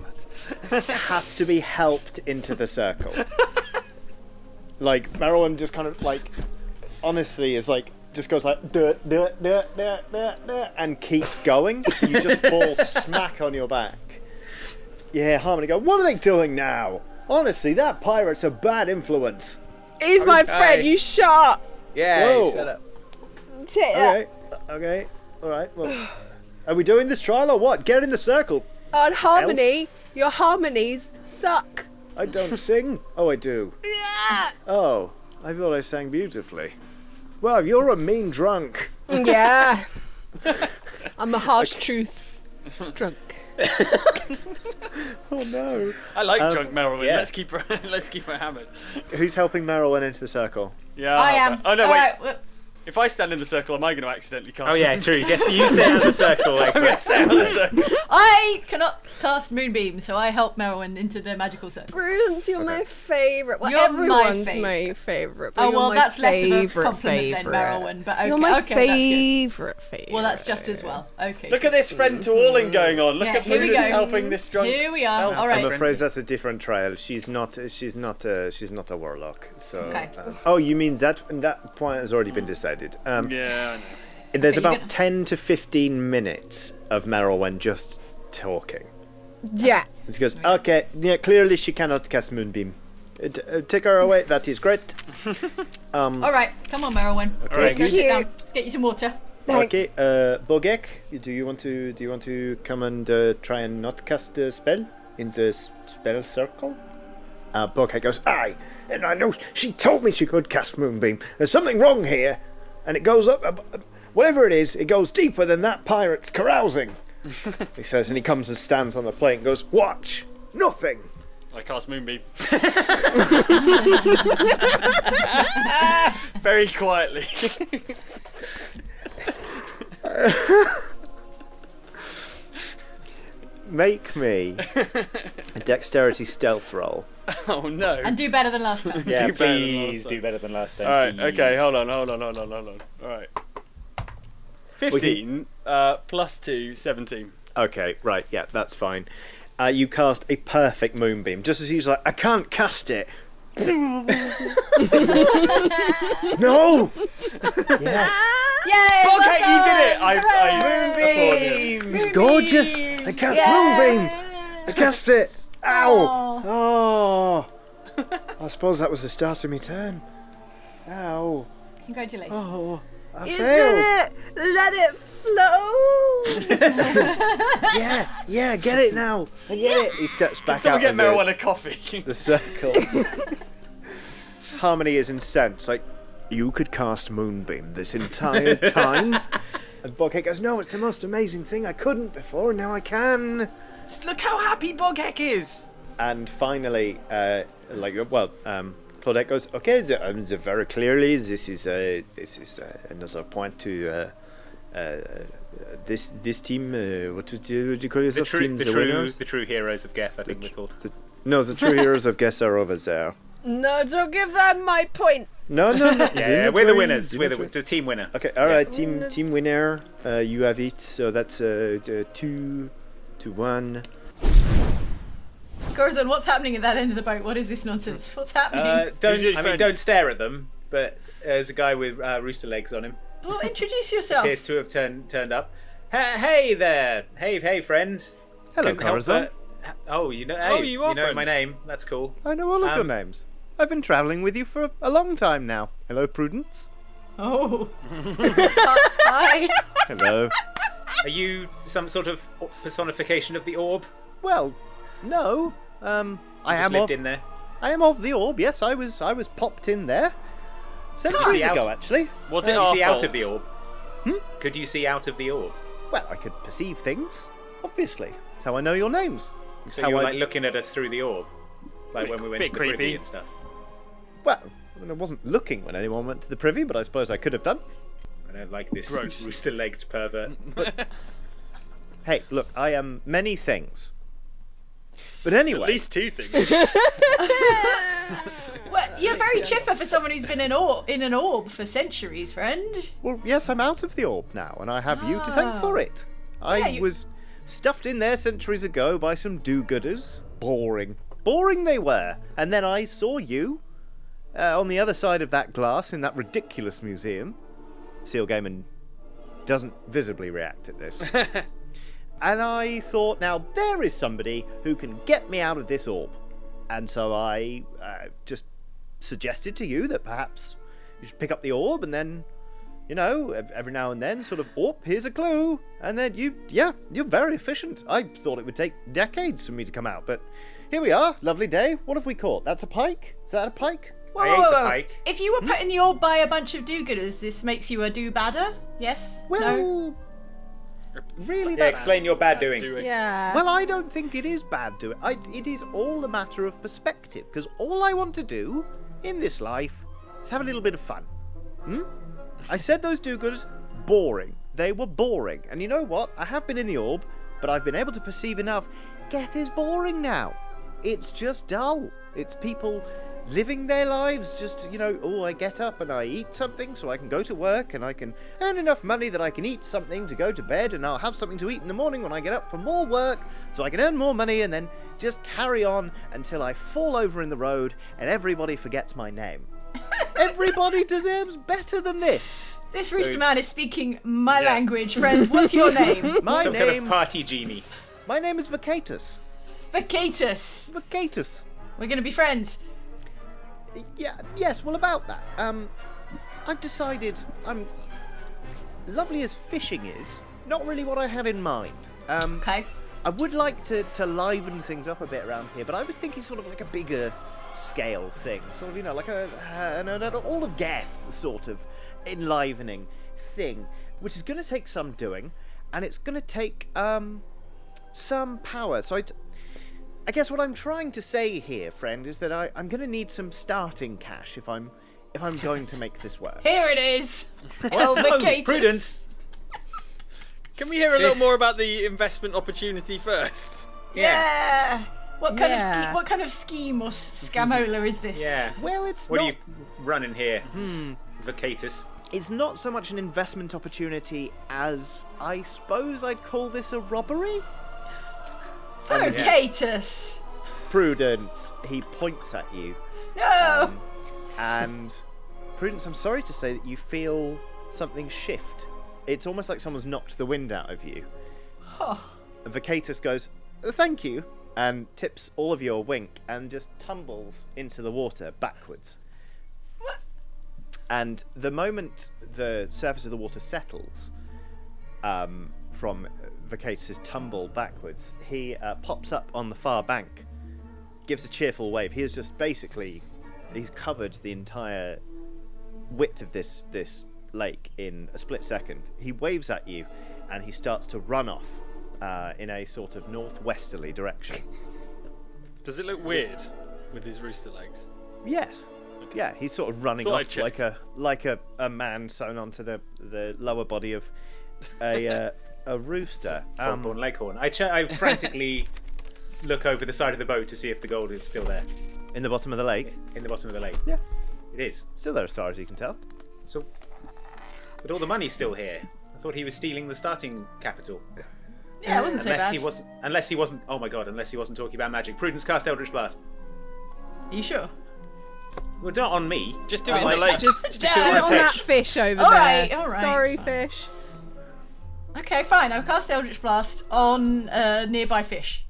has to be helped into the circle. Like Merylwen just kind of like, honestly, is like just goes like duh, duh, duh, duh, duh, duh, and keeps going. You just fall smack on your back. Yeah, Harmony go, what are they doing now? Honestly, that pirate's a bad influence. He's my friend, you shut up! Yeah, Whoa. shut up. Okay, alright, well, are we doing this trial or what? Get in the circle. On Harmony, your harmonies suck. I don't sing. Oh, I do. Yeah. Oh, I thought I sang beautifully. Well, you're a mean drunk. Yeah. I'm a harsh truth drunk. Oh no. I like drunk Merylwen. yeah. Let's keep her hammered. Who's helping Merylwen into the circle? Yeah. I am. Oh no, All wait. right, well, If I stand in the circle, am I going to accidentally cast? Oh yeah, true. You stay out of the circle. Like I'm going to stay out of the circle. I cannot cast Moonbeam, so I help Merylwen into the magical circle. Prudence, you're my favourite. Well, You're my everyone's favourite. my favourite. But Oh you're well, my that's less of a favourite, compliment favourite. than Merylwen, but okay, You're my okay, favourite. well that's just as well. Okay. Look at this friend to alling going on. Look Yeah, at here we Prudence go. helping this drunk. Here we are. elf. All I'm right. afraid that's a different trial. She's not a warlock. So. Okay. Oh, you mean that point has already been decided. Yeah, I know. There's Okay, you're about gonna- 10 to 15 minutes of Merylwen just talking. Yeah. And she goes, okay, yeah, clearly she cannot cast Moonbeam. Take her away, that is great. All right, come on, Merylwen. Okay. Let's go Thank sit you. down. Let's get you some water. Thanks. Okay, Bogek, do you want to come and try and not cast the spell in the spell circle? Bogek goes, aye, and I know she told me she could cast Moonbeam. There's something wrong here, and it goes up, whatever it is, it goes deeper than that pirate's carousing. He says, and he comes and stands on the plate and goes, watch, nothing. I cast Moonbeam. Very quietly. Make me a dexterity stealth roll. Oh no. And do better than last time. Yeah, Do better than please last do time. better than last time. Alright, please. okay, hold on. Alright. 15 plus 2, 17. Okay, right, yeah, that's fine. You cast a perfect moonbeam. Just as he's like, I can't cast it. No! Yes. Yay! Okay, you did it! I Moonbeam! It's gorgeous! I cast moonbeam! I cast it! Ow! Oh! I suppose that was the start of my turn. Ow. Congratulations. Oh. I You failed. did it! Let it flow! Yeah, get it now. I get it. He steps back Someone out get of marijuana coffee. the circle. Harmony is incensed. Like, you could cast Moonbeam this entire time? And Boghead goes, no, it's the most amazing thing. I couldn't before, and now I can. Look how happy Bogheck is. And finally, Claudette goes, okay, very clearly, this is another point to this team. What would you call yourself? The true heroes of Geth, I think we're called. The true heroes of Guess are over there. No, don't give them my point. No. Yeah, we're the winners. We're the team winner. Okay, all right, team winner. You have it. So that's 2-1. Corazon, what's happening at that end of the boat? What is this nonsense? What's happening? Don't stare at them. But there's a guy with rooster legs on him. Well, introduce yourself. Appears to have turned up. Hey there. Hey friend. Hello, Couldn't help Corazon. but- you know. Hey, Oh, you are know my friends. name. That's cool. I know all of your names. I've been travelling with you for a long time now. Hello, Prudence. Oh. Hi. Hello. Are you some sort of personification of the orb? Well, no. I Just am lived of. in there. I am of the orb. Yes, I was popped in there centuries see ago, out? actually. Was Could it you our see fault? out of the orb? Could you see out of the orb? Well, I could perceive things. Obviously, that's how I know your names. It's So how you were I. like looking at us through the orb, like when we went bit to the privy creepy. and stuff. Well, I wasn't looking when anyone went to the privy, but I suppose I could have done. I don't like this Gross. rooster-legged pervert. Hey, look, I am many things. But anyway, At least two things. Well, you're very chipper for someone who's been in an orb for centuries, friend. well, yes, I'm out of the orb now, and I have you to thank for it. I was stuffed in there centuries ago by some do-gooders. Boring they were. And then I saw you on the other side of that glass in that ridiculous museum. Seal Gaiman doesn't visibly react at this. And I thought, now there is somebody who can get me out of this orb. And so I just suggested to you that perhaps you should pick up the orb and then, every now and then sort of, here's a clue. And then you're very efficient. I thought it would take decades for me to come out, but here we are, lovely day. What have we caught? That's a pike? Is that a pike? Whoa, I whoa, ate whoa, the whoa. pike. If you were put in the orb by a bunch of do-gooders, this makes you a do-badder? Yes? No? Well, really, Yeah, that's... explain your bad doing. Yeah. Well, I don't think it is bad to it. It is all a matter of perspective, because all I want to do in this life is have a little bit of fun. I said those do-gooders, boring. They were boring. And you know what? I have been in the orb, but I've been able to perceive enough. Geth is boring now. It's just dull. It's people living their lives, just, I get up and I eat something so I can go to work and I can earn enough money that I can eat something to go to bed, and I'll have something to eat in the morning when I get up for more work so I can earn more money, and then just carry on until I fall over in the road and everybody forgets my name. Everybody deserves better than this. This rooster man is speaking my language, friend. What's your name? My Some kind name of party genie. My name is Vocatus. Vocatus. Vocatus. We're gonna be friends. Yes, well, about that. I've decided lovely as fishing is, not really what I had in mind. Okay. I would like to liven things up a bit around here, but I was thinking sort of like a bigger scale thing. Sort of, like an all of Geth sort of enlivening thing, which is going to take some doing, and it's going to take some power. So I guess what I'm trying to say here, friend, is that I'm going to need some starting cash if I'm going to make this work. Here it is. Well, Vocatus. Prudence. Can we hear a little more about the investment opportunity first? Yeah. What kind Yeah. of what kind of scheme or scamola is this? Yeah. Well, it's What not. are you running here? Vocatus. It's not so much an investment opportunity as I suppose I'd call this a robbery. Vocatus. Prudence, he points at you, No. and Prudence, I'm sorry to say that you feel something shift. It's almost like someone's knocked the wind out of you. Vocatus goes, "Thank you," and tips all of you a wink and just tumbles into the water backwards. And the moment the surface of the water settles from Vocatus' tumble backwards, he pops up on the far bank, gives a cheerful wave. He is just basically, he's covered the entire width of this lake in a split second. He waves at you and he starts to run off in a sort of northwesterly direction. Does it look weird with his rooster legs? Yes. Yeah, he's sort of running off like a man sewn onto the lower body of a rooster. Foghorn Leghorn. I frantically look over the side of the boat to see if the gold is still there. In the bottom of the lake? In the bottom of the lake. Yeah. It is. Still there as far as you can tell. So, but all the money's still here. I thought he was stealing the starting capital. Yeah, it wasn't so bad. Unless he wasn't. Oh my god! Unless he wasn't talking about magic. Prudence, cast Eldritch Blast. Are you sure? Well, not on me. Just do it in the lake. Just do do it on that fish over there. All right. Sorry, fish. Okay, fine. I'll cast Eldritch Blast on nearby fish.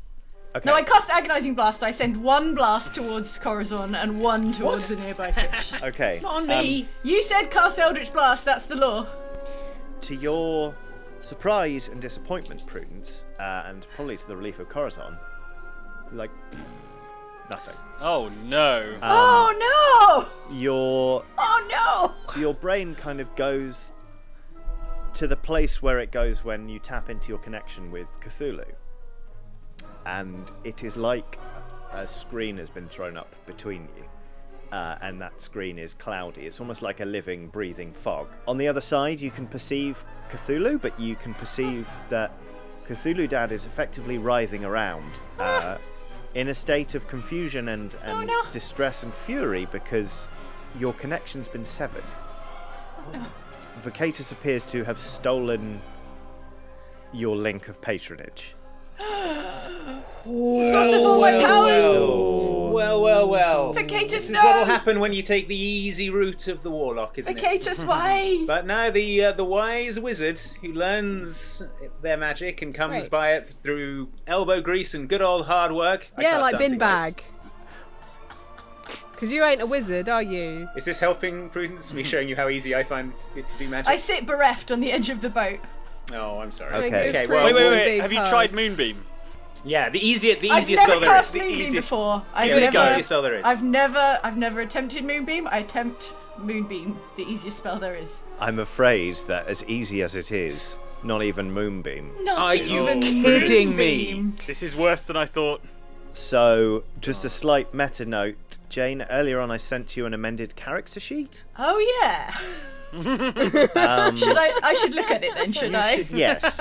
Okay. No, I cast Agonizing Blast. I send one blast towards Corazon and one towards the nearby fish. Okay. Not on me. You said cast Eldritch Blast. That's the law. To your surprise and disappointment, Prudence, and probably to the relief of Corazon, like nothing. Oh no. Oh no! Your brain kind of goes to the place where it goes when you tap into your connection with Cthulhu. And it is like a screen has been thrown up between you. And that screen is cloudy. It's almost like a living, breathing fog. On the other side, you can perceive Cthulhu, but you can perceive that Cthulhu Dad is effectively writhing around in a state of confusion and distress and fury because your connection's been severed. Vocatus appears to have stolen your link of patronage. Source of all my powers! Well. Vocatus, This is no! what will happen when you take the easy route of the warlock, isn't it? Vocatus, why? But now the wise wizard who learns their magic and comes Right. by it through elbow grease and good old hard work. I Yeah, cast like bin dancing lights. bag. Because you ain't a wizard, are you? Is this helping, Prudence? Me showing you how easy I find it to do magic? I sit bereft on the edge of the boat. Oh, I'm sorry. Okay. Okay. Well, Wait. Moonbeam Have you hug. tried Moonbeam? yeah, the easiest I've spell never there is. cast The Moonbeam easiest, before. yeah, the easiest spell there is. I've never attempted Moonbeam. I attempt Moonbeam, the easiest spell there is. I'm afraid that as easy as it is, not even Moonbeam. Not Are you even kidding me? Moonbeam. This is worse than I thought. So, just a slight meta note. Jane, earlier on I sent you an amended character sheet. Oh yeah. I should look at it then, should I? Yes.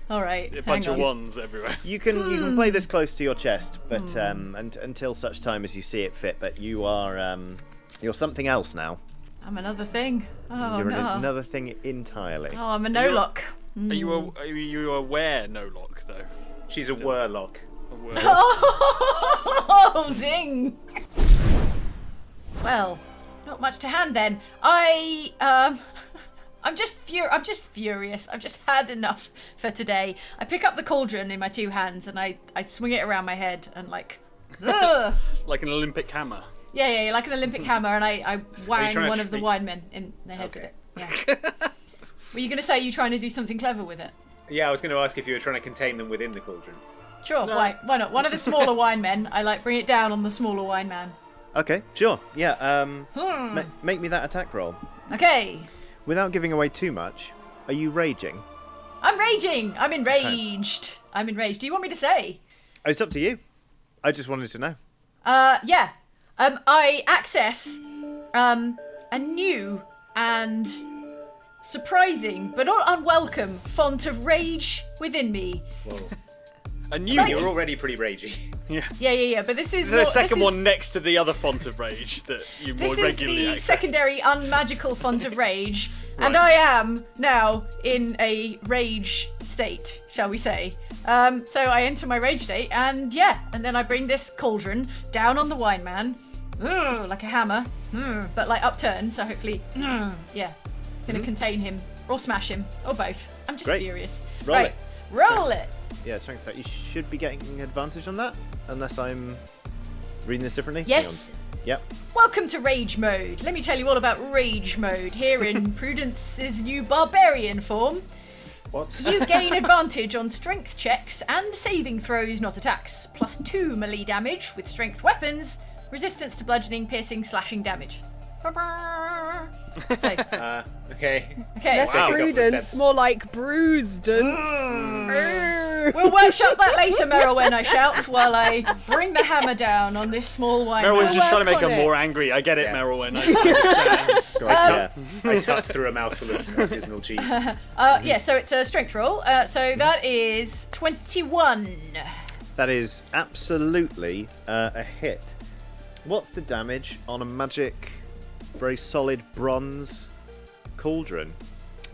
All right. A bunch hang of on. wands everywhere. You can play this close to your chest, but until such time as you see it fit. But you are you're something else now. I'm another thing. Oh You're no. another thing entirely. Oh, I'm a no-lock. Are you aware no lock though? She's a warlock. A word. Oh, zing! Well, not much to hand then. I'm just furious. I've just had enough for today. I pick up the cauldron in my two hands and I swing it around my head and like, ugh. Like an Olympic hammer. Yeah, like an Olympic hammer, and I wang trying to one of the treat- winemen in the head Okay. with it. Yeah. Were you gonna say you trying to do something clever with it? Yeah, I was going to ask if you were trying to contain them within the cauldron. Sure, why not? One of the smaller winemen, I bring it down on the smaller wine man. Okay, sure. Yeah. Make me that attack roll. Okay. Without giving away too much, are you raging? I'm raging! I'm enraged! I'm enraged. Do you want me to say? Oh, it's up to you. I just wanted to know. Yeah. I access a new and surprising, but not unwelcome, font of rage within me. Whoa. A new You're already pretty ragey. Yeah, but this is There's a more- second this is- one next to the other font of rage that you more This is regularly the access. secondary unmagical font of rage, and Right. I am now in a rage state, shall we say. So I enter my rage state, and then I bring this cauldron down on the wine man, like a hammer, but like upturned, so hopefully, gonna contain him, or smash him, or both. I'm just Great. furious. Roll right, it. roll it. Yeah, strength check. You should be getting advantage on that, unless I'm reading this differently? Yes. Hang on. Yep. Welcome to Rage Mode. Let me tell you all about Rage Mode here in Prudence's new barbarian form. What? You gain advantage on strength checks and saving throws, not attacks. +2 melee damage with strength weapons. Resistance to bludgeoning, piercing, slashing damage. So, Okay. Less Wow. Prudence, more like Bruisedence. we'll workshop that later, Merylwen, I shout, while I bring the hammer down on this small wine. Merylwen's just trying to make work her on it. more angry. I get it, Yeah. Merylwen. I understand. I tucked through a mouthful of artisanal cheese. Yeah, so it's a strength roll. So that is 21. That is absolutely a hit. What's the damage on a magic, very solid bronze cauldron?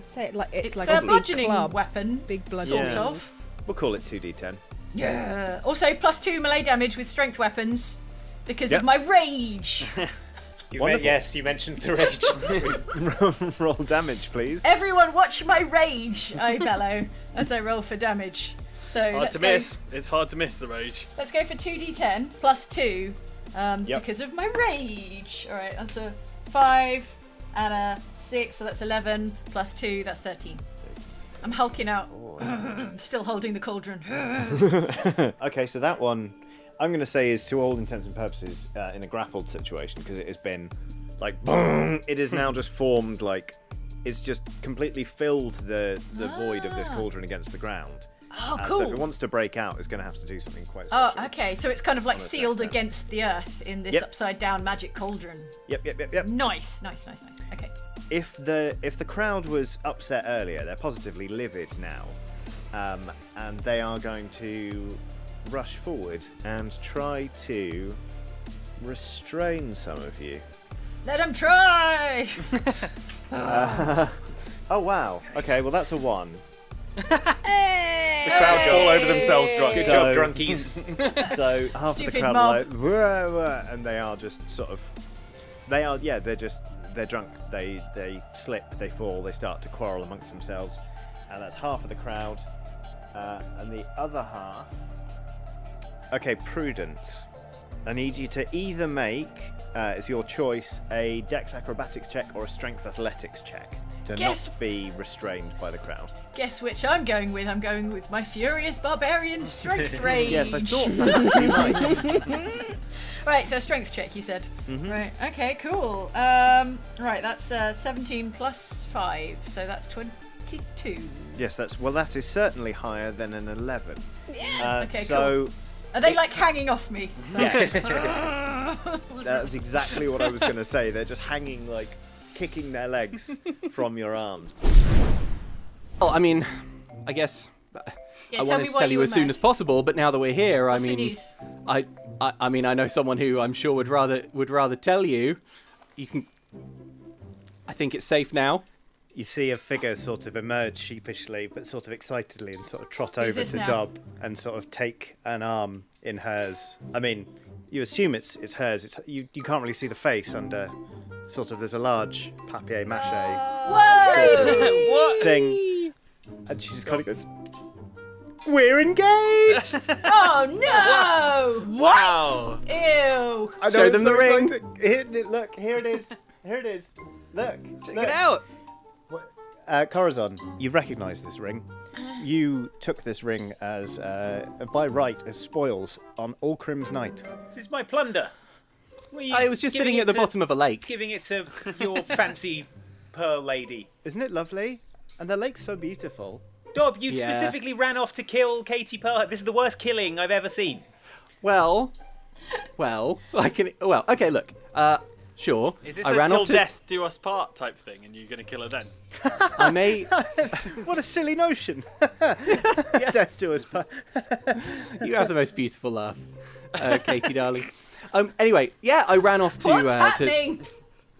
Say it like it's like a a big bludgeoning club. weapon, Big sort bludgeoning. Yeah. of. We'll call it 2d10. Yeah. Also, +2 melee damage with strength weapons because Yep. of my rage. Wonderful. Yes, you mentioned the rage. Roll damage, please. Everyone, watch my rage! I bellow as I roll for damage. So Hard let's to go. miss. It's hard to miss the rage. Let's go for 2d10 +2 Yep. because of my rage. All right, that's a 5 and a 6, so that's 11 +2, that's 13. I'm hulking out. I'm still holding the cauldron. Okay, so that one, I'm going to say, is to all intents and purposes in a grappled situation because it has been like, boom, it is now just formed like, it's just completely filled the void of this cauldron against the ground. Oh, So if cool. it wants to break out, it's going to have to do something quite Oh, special. okay. So it's kind of like On its sealed next turn. against the earth in this Yep. upside down magic cauldron. Yep. Nice. Okay. If the crowd was upset earlier, they're positively livid now, and they are going to rush forward and try to restrain some of you. Let them try. Oh wow. Okay, well that's a 1. The crowd fall over themselves drunk. Good So- job, drunkies. So half of the Stupid crowd mob. are like, "Wah, wah," and they are just sort of, they're drunk. They slip, they fall, they start to quarrel amongst themselves, and that's half of the crowd, and the other half. Okay, Prudence. I need you to either make, it's your choice, a Dex Acrobatics check or a Strength Athletics check to Guess- not be restrained by the crowd. Guess which I'm going with. I'm going with my furious barbarian strength rage. Yes, I thought that you might. Right, so strength check, you said. Mm-hmm. Right, okay, cool. Right, that's 17 plus 5, so that's 22. Yes, that is certainly higher than an 11. Yeah. Okay, so, Are they like hanging off me? yes. That's exactly what I was going to say. They're just hanging, like, kicking their legs from your arms. Well, I mean, I guess Yeah, I tell wanted me to why tell you were as soon mad. as possible, but now that we're here, What's I the mean, news? I mean, I know someone who I'm sure would rather tell you. You can. I think it's safe now. You see a figure sort of emerge sheepishly, but sort of excitedly, and sort of trot Who's over this to now? Dob and sort of take an arm in hers. I mean, you assume it's hers. You can't really see the face under sort of, there's a large papier-mâché Whoa! What? thing. And she just kind of goes, "We're engaged!" Oh no! Wow. Ew! I know, Show it's them the ring. exciting. Look, here it is. Here it is. Look. Check it out. Corazon, you recognise this ring. You took this ring as, by right, as spoils on Allcrim's night. This is my plunder. Were you I was just giving sitting it at the to- bottom of a lake. Giving it to your fancy pearl lady. Isn't it lovely? And the lake's so beautiful. Dob, you Yeah. specifically ran off to kill Katie Pearl. This is the worst killing I've ever seen. Well, I can. Well, okay, look. Sure. Is this I a ran till off to. death do us part type thing, and you're gonna kill her then? I may. What a silly notion. Death to us. You have the most beautiful laugh, Katie, darling. Anyway, yeah, I ran off to. What's happening?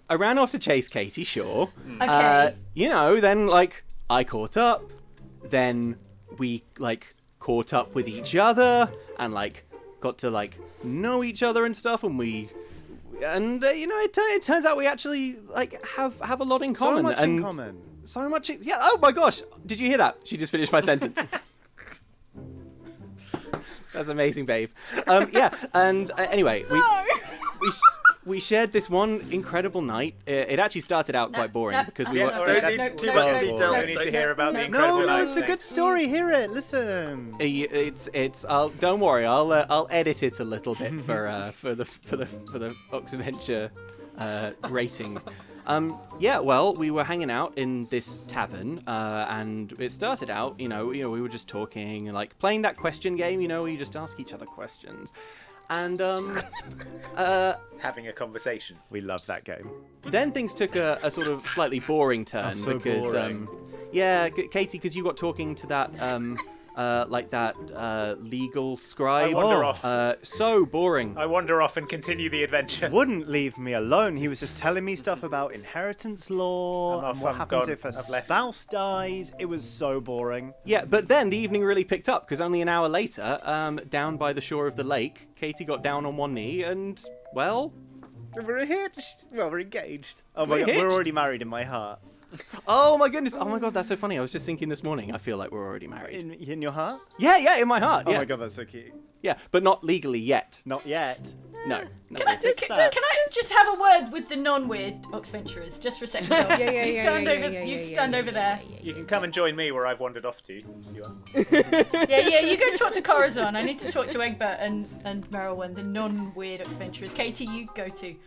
I ran off to chase Katie. Sure. Okay. Then like I caught up. Then we like caught up with each other and like got to like know each other and stuff, and it turns out we actually like have a lot in common. So much and in common. So much. Oh my gosh! Did you hear that? She just finished my sentence. That's amazing, babe. Yeah, and anyway, we shared this one incredible night. It actually started out quite boring because we were. That's too much detail. I need to hear about the incredible night. No, it's a good story. Hear it. Listen. It's. Don't worry. I'll edit it a little bit for the Oxventure ratings. Yeah, well, we were hanging out in this tavern, and it started out, you know, we were just talking, like playing that question game, where you just ask each other questions, and having a conversation. We love that game. Then things took a sort of slightly boring turn because, boring. Yeah, Katie, because you got talking to that. That legal scribe. I wander off. So boring. I wander off and continue the adventure. Wouldn't leave me alone. He was just telling me stuff about inheritance law and what happens if a spouse dies. It was so boring. Yeah, but then the evening really picked up because only an hour later, down by the shore of the lake, Katie got down on one knee and, well... We're hitched. Well, we're engaged. Oh my God, we're already married in my heart. Oh my goodness! Oh my God, that's so funny. I was just thinking this morning. I feel like we're already married. In your heart? Yeah, in my heart. Oh Yeah. my God, that's so cute. Yeah, but not legally yet. Not yet. No. Can I just have a word with the non-weird Oxventurers just for a second? You stand over there. You can come and join me where I've wandered off to. You are. Yeah. You go talk to Corazon. I need to talk to Egbert and Merylwen, the non-weird Oxventurers. Katie, you go too.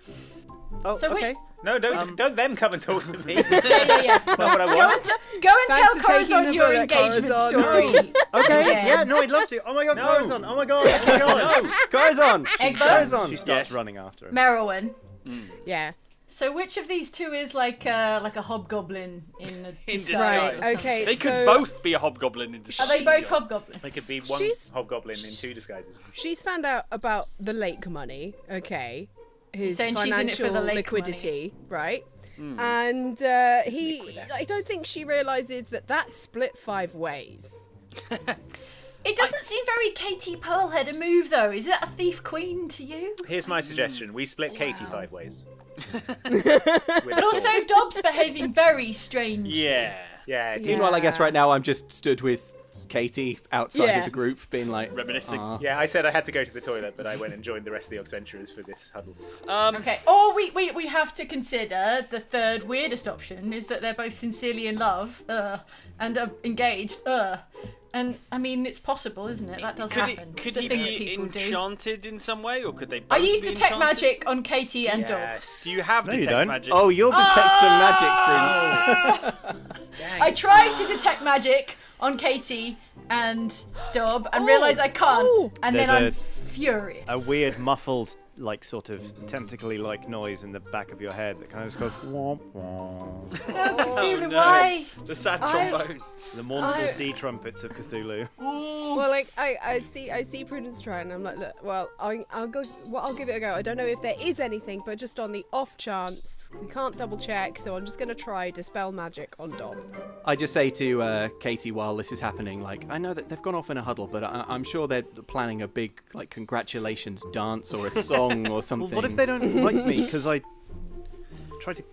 Oh, so okay. No, don't them come and talk to me. Yeah. Not what I want. Go and tell Corazon your engagement story. Okay. Yeah. No, I'd love to. Oh my God, No. Corazon. Oh my God. No. Corazon! Egbert. She starts running after him. Merylwen. Yeah. So which of these two is like a hobgoblin in a disguise? Right. Okay. They could both be a hobgoblin in disguise. Are they both hobgoblins? They could be one hobgoblin in two disguises. She's found out about the lake money. Okay. His saying she's in it for financial the lake liquidity, right? And I don't think she realizes that that's split 5 ways. It doesn't seem very Katie Pearlhead a move though. Is that a thief queen to you? Here's my suggestion. We split Katie 5 ways. But also Dobbs behaving very strange. Yeah. Meanwhile, I guess right now I'm just stood with Katie outside of the group being like... Reminiscing. Yeah, I said I had to go to the toilet, but I went and joined the rest of the Oxventurers for this huddle. Okay. Or we have to consider the third weirdest option is that they're both sincerely in love and are engaged. And I mean, it's possible, isn't it? That does happen. Could It's a he thing that be people enchanted in some way, or could they both I used be detect enchanted? magic on Katie and Dob. Yes. Do you have No, you detect don't. magic? Oh, you'll detect some magic, Prudence. I tried to detect magic on Katie and Dob and realised I can't. And There's then I'm furious. A weird muffled, like sort of tentacly-like noise in the back of your head that kind of just goes womp womp. Feeling why? The sad trombone. The mournful sea trumpets of Cthulhu. Well, like I see Prudence try, and I'm like, look, well, I'll give it a go. I don't know if there is anything, but just on the off chance, we can't double check, so I'm just gonna try dispel magic on Dom. I just say to Katie while this is happening, like, I know that they've gone off in a huddle, but I'm sure they're planning a big, like, congratulations dance or a song or something. Well, what if they don't like me because I tried to...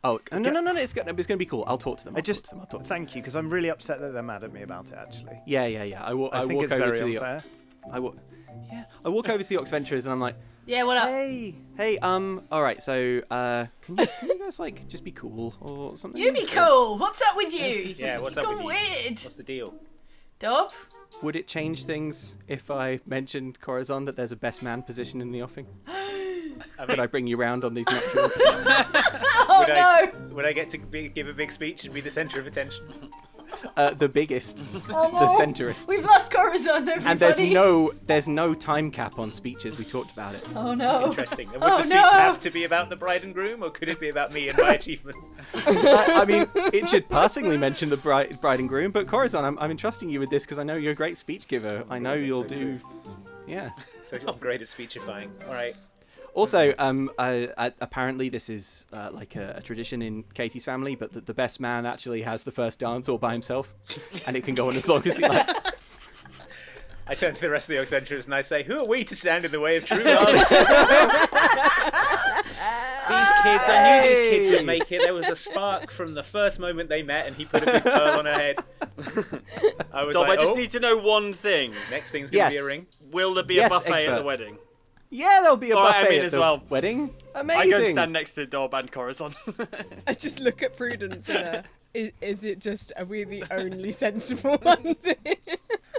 Oh, no, it's going to be cool. I'll talk to them. Thank you, because I'm really upset that they're mad at me about it, actually. Yeah. I think walk it's over very to the... unfair. I walk over to the Oxventurers and I'm like, Yeah, what up? hey, all right, so, can you guys, like, just be cool or something? You be cool. What's up with you? Yeah, what's You've up gone with you? weird. What's the deal? Dob? Would it change things if I mentioned, Corazon, that there's a best man position in the offing? Would I bring you round on these nuptials? Oh, Would I get to give a big speech and be the centre of attention? The biggest, no. the centrist. We've lost Corazon, everybody. And there's no time cap on speeches. We talked about it. Oh no. Interesting. And would the speech have to be about the bride and groom, or could it be about me and my achievements? I mean, it should passingly mention the bride and groom, but Corazon, I'm entrusting you with this because I know you're a great speech giver. I know you'll do. Yeah. So I'm great at speechifying. All right. Also, apparently this is like a tradition in Katie's family, but the best man actually has the first dance all by himself, and it can go on as long as he likes. I turn to the rest of the Oxventurers and I say, who are we to stand in the way of true love? kids. I knew these kids would make it. There was a spark from the first moment they met, and he put a big pearl on her head. I was Dom, like, I just need to know one thing. next thing's going to be a ring. Will there be a buffet at Egbert. the wedding? Yeah, there'll be a buffet I mean at as the well. wedding. Amazing. I go and stand next to Dob and Corazon. I just look at Prudence and is it just, are we the only sensible ones here?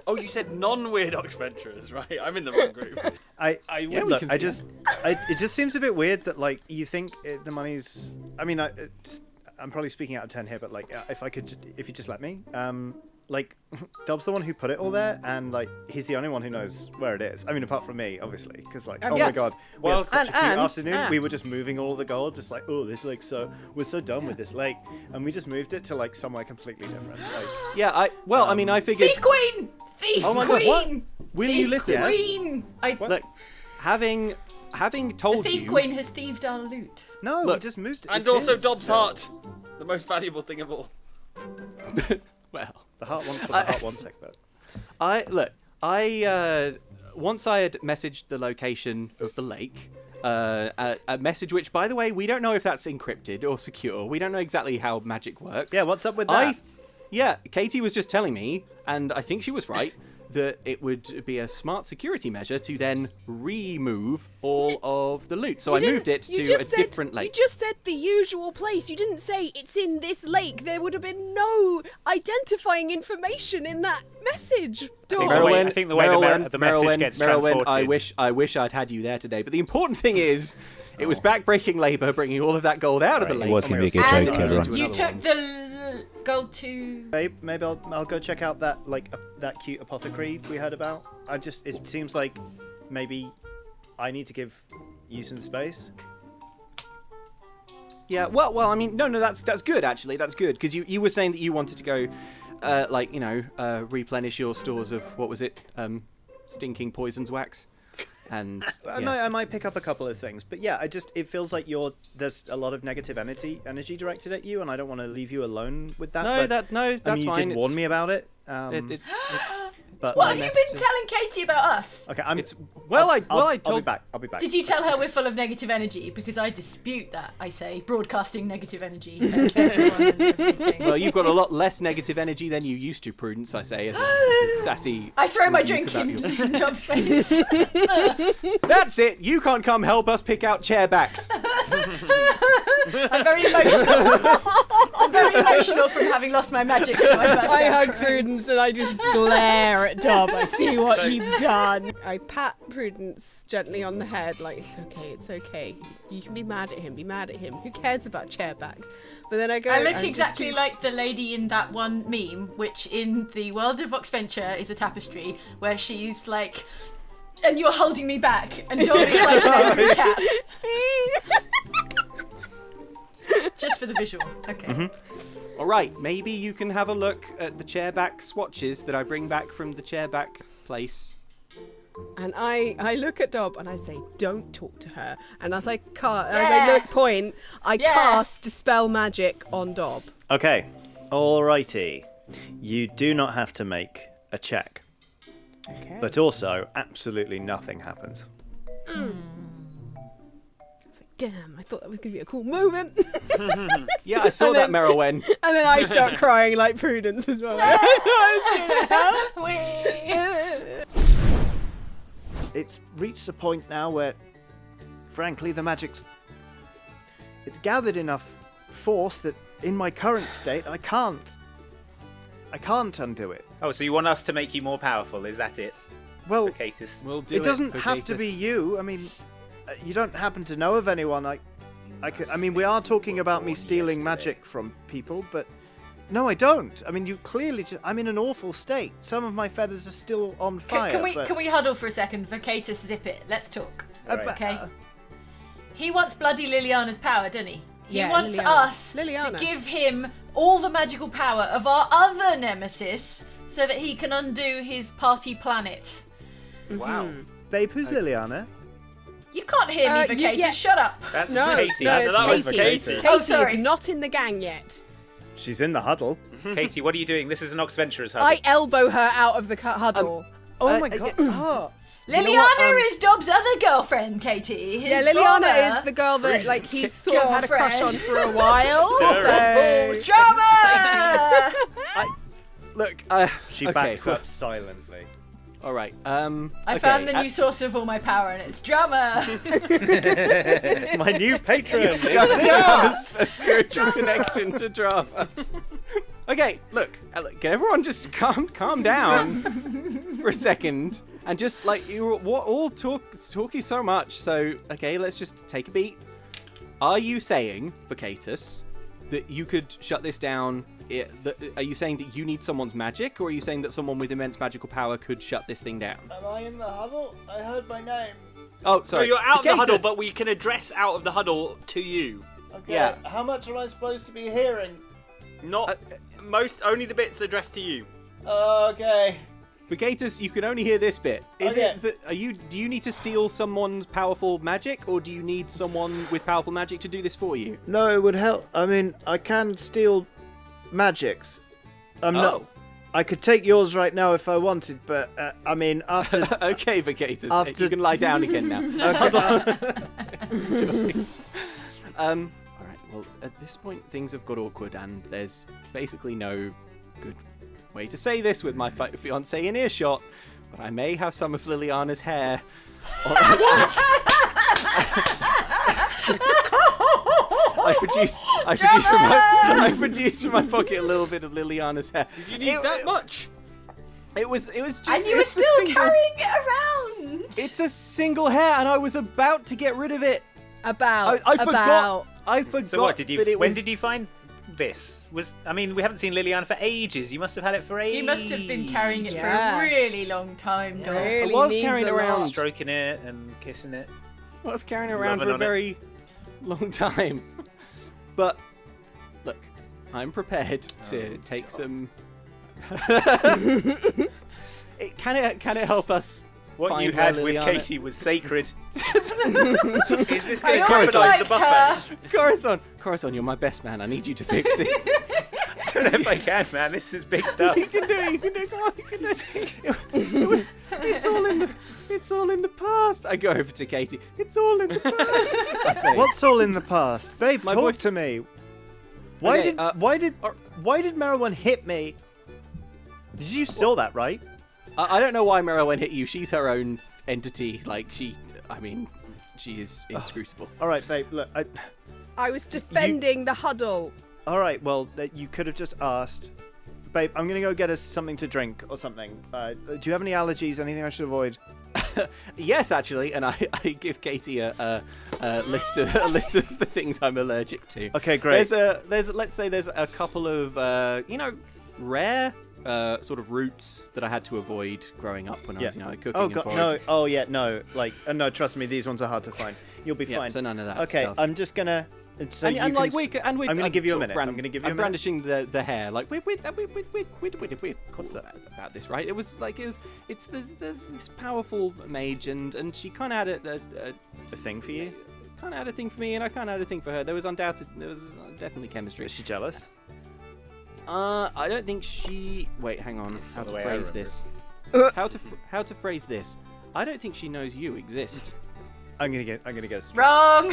Oh, you said non-weird Oxventurers, right? I'm in the wrong group. It just seems a bit weird that like you think the money's. I mean, I'm probably speaking out of turn here, but like if you just let me, like Dob's the one who put it all there, and like he's the only one who knows where it is. I mean, apart from me, obviously, because like oh my god, we had such a cute afternoon. We were just moving all of the gold, just like this lake. So we're so done with this lake, and we just moved it to like somewhere completely different. Like, I figured. Thief Queen! Thief Oh my God, what? Queen! Will Thief you listen? Queen! Look, having told The Thief you. Queen has thieved our loot. no, Look, we just moved it. And It's also his, Dob's so- heart, the most valuable thing of all. Well, The heart wants what the heart wants, Egbert. Once I had messaged the location of the lake, a message which, by the way, we don't know if that's encrypted or secure. We don't know exactly how magic works. Yeah, what's up with that? Katie was just telling me, and I think she was right, that it would be a smart security measure to then remove all of the loot. So I moved it to a different lake. You just said the usual place. You didn't say it's in this lake. There would have been no identifying information in that message. I think the way the message gets transported. I wish I'd had you there today. But the important thing is, it was backbreaking labour bringing all of that gold out of the lake. It was going to be a good And joke, everyone. you took the gold to... Babe, maybe I'll go check out that that cute apothecary we heard about. It seems like maybe I need to give you some space. Yeah, well, I mean, no, that's good actually. That's good because you were saying that you wanted to go, replenish your stores of what was it, stinking poisons wax, and I might pick up a couple of things, but yeah, it feels like there's a lot of negative energy directed at you, and I don't want to leave you alone with that. That's I mean, you fine. did warn me about it. But What have you been telling Katie about us? Okay, I'll be back. I'll be back. Did you tell her we're full of negative energy? Because I dispute that, I say. Broadcasting negative energy. And everyone and everything. Well, you've got a lot less negative energy than you used to, Prudence, I say, as a sassy... I throw my rebuke drink about in Dob's face. That's it! You can't come help us pick out chair backs. I'm very emotional. I'm very emotional from having lost my magic, so I burst I out hug crying. Prudence and I just glare at Dob. I see what you've done. I pat Prudence gently on the head, like, it's okay. You can be mad at him. Who cares about chairbacks? But then I go. I look and exactly just like the lady in that one meme, which in the world of Oxventure is a tapestry, where she's like, and you're holding me back, and Dom is like an angry cat. Just for the visual. Okay. Mm-hmm. All right, maybe you can have a look at the chairback swatches that I bring back from the chairback place. And I look at Dob and I say, don't talk to her. And as I cast Dispel Magic on Dob. Okay, alrighty. You do not have to make a check, but also absolutely nothing happens. Damn, I thought that was going to be a cool moment. Yeah, I saw that, Merylwen. And then I start crying like Prudence as well. It's reached a point now where, frankly, the magic's... It's gathered enough force that in my current state, I can't undo it. Oh, so you want us to make you more powerful? Is that it? Well, Vocatus. We'll do it doesn't have Vocatus. to be you. I mean, you don't happen to know of anyone. I mean, we are talking about me stealing magic from people, but no, I don't. I mean, you clearly I'm in an awful state. Some of my feathers are still on fire. Can we huddle for a second? Vocatus, zip it. Let's talk. Right. Okay. He wants bloody Liliana's power, doesn't he? He Yeah, wants Liliana. us Liliana. to give him all the magical power of our other nemesis so that he can undo his party planet. Wow. Babe, who's Liliana? You can't hear me, Vocatus. yeah. Shut up. That's No, Katie. no, That's that was Katie. Katie. Katie Oh, sorry. is not in the gang yet. She's in the huddle. Katie, what are you doing? This is an Oxventurers huddle. I elbow her out of the huddle. Oh my god. Liliana is Dob's other girlfriend, Katie. His Liliana former is the girl that like he's sort of had a crush on for a while. So. drama. Look, She okay, backs well, up silently. All right. I found the new source of all my power, and it's drama. My new patron is A spiritual connection to drama. Okay, look, can everyone just calm down for a second and just like you're all talking so much. So okay, let's just take a beat. Are you saying, Vocatus, that you could shut this down? Are you saying that you need someone's magic, or are you saying that someone with immense magical power could shut this thing down? Am I in the huddle? I heard my name. Oh, sorry. So you're out of the huddle, Vocatus! but we can address out of the huddle to you. Okay. Yeah. How much am I supposed to be hearing? Not only the bits addressed to you. Okay. Vocatus, you can only hear this bit. Is Okay. it that do you need to steal someone's powerful magic, or do you need someone with powerful magic to do this for you? No, it would help. I mean, I can steal magics. I'm not. I could take yours right now if I wanted, but I mean, after. Okay, Vocatus, After- you can lie down again now. All right. Well, at this point, things have got awkward, and there's basically no good way to say this with my fiance in earshot. But I may have some of Liliana's hair. I produced from my pocket a little bit of Liliana's hair. Did you need that much? It was just. And you were it's a still single- carrying it around. It's a single hair, and I was about to get rid of it. I forgot. I forgot. So what did you? that it When was- did you find this? I mean, we haven't seen Liliana for ages. You must have had it for ages. You must have been carrying it for Yeah. a really long time, Dog. Really I was means carrying a around- lot. stroking it and kissing it. I was carrying it around Loving for a on it. very long time. But look, I'm prepared to take some. Can it help us? What find you where had with Liliana- Katie was sacred. Is this I going to always jeopardize liked the her. buffet? Corazon, you're my best man. I need you to fix this. I don't know if I can, man. This is big stuff. You can do it. Come on, you can do it. It's all in the past. I go over to Katie. It's all in the past. I say, What's all in the past, babe? My Talk voice- to me. Why Okay, did Merylwen hit me? Did you steal that, right? I don't know why Merylwen hit you. She's her own entity. Like she is inscrutable. All right, babe. Look, I was defending the huddle. all right. Well, you could have just asked, babe. I'm gonna go get us something to drink or something. Do you have any allergies? Anything I should avoid? Yes, actually, and I give Katie a list of the things I'm allergic to. Okay, great. Let's say there's a couple of rare sort of roots that I had to avoid growing up when I was cooking. Oh and god, no. foraging. Oh yeah, no. Like, no. Trust me, these ones are hard to find. You'll be Yeah, fine. so none of that Okay, stuff. I'm just gonna. So And, you and can like I'm I'm gonna give you a sort of minute. I'm gonna give you a I'm minute. brandishing the hair. Like we're What's that? about this, right? It's there's this powerful mage, and she kind of had A thing for you? kind of had a thing for me, and I kind of had a thing for her. There was definitely chemistry. Is she jealous? I don't think she. Wait, hang on. How not the to way I phrase remember this? How to phrase this? I don't think she knows you exist. I'm gonna guess. Wrong.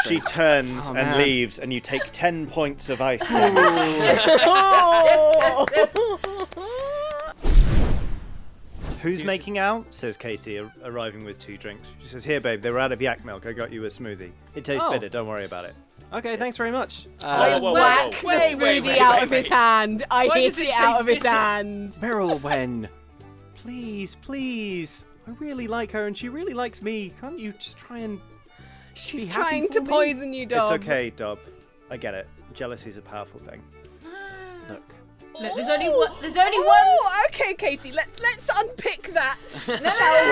She turns Oh, and man. leaves, and you take 10 points of ice. Who's making out? Says Katie, arriving with 2 drinks. She says, "Here, babe, they were out of yak milk. I got you a smoothie. It tastes Oh. bitter. Don't worry about it." Okay, thanks very much. I whoa, whack whoa. the Wait, smoothie out of his hand. I Why hit does it it out taste of his bitter? hand. Merylwen, please. I really like her, and she really likes me. Can't you just try and? She's happy trying for to me? poison you, Dom. It's okay, Dob. I get it. Jealousy is a powerful thing. Look, Look, there's only one. Oh, okay, Katie. Let's unpick that, shall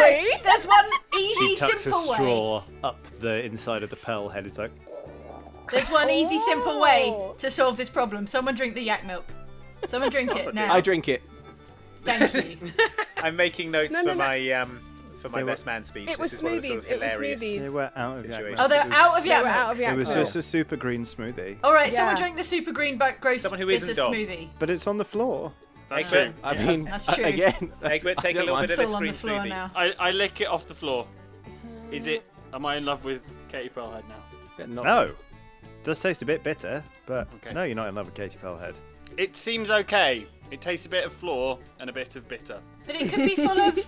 we? There's one She easy, tucks a simple way. straw up the inside of the pearl head. It's like, There's one easy, simple way to solve this problem. Someone drink the yak milk. Someone drink it now. I drink it. Thank you. I'm making notes No, for no, no. my for my They were- best man speech. It was This is one of the sort of smoothies, it was hilarious. smoothies. they were out of yak Situation. milk. Oh, they're out of They yak were milk. out of yak It was milk. just a super green smoothie. All right, someone Yeah. drink the super green but gross Someone who bitter isn't Dom. smoothie. But it's on the floor. That's Egbert, true. I mean, That's true. again, Egbert, take a I don't little mind. bit of this Full on green the floor smoothie. now. I lick it off the floor. Am I in love with Katie Pearlhead now? Yeah, not- No. Does taste a bit bitter, but Okay. no, you're not in love with Katie Pearlhead. It seems okay. It tastes a bit of floor and a bit of bitter. But it could be full of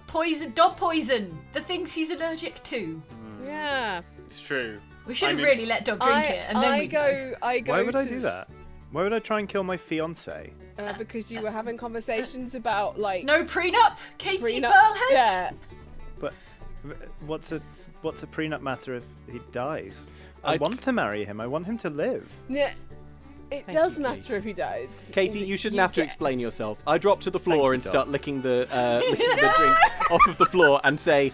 poison, dog poison, the things he's allergic to. Yeah. It's true. We should have I mean- really let Dog drink it, and then I we'd go. know. I go. Why would I to- do that? Why would I try and kill my fiance? Because you were having conversations about like No prenup, Katie prenup- Pearlhead. Yeah. But what's a prenup matter if he dies? I I'd- want to marry him. I want him to live. Yeah. It Thank does you, matter Katie. if he dies. 'cause it Katie, means you that shouldn't have to get- explain yourself. I drop to the Thank floor you, and Dom. start licking the drink off of the floor and say,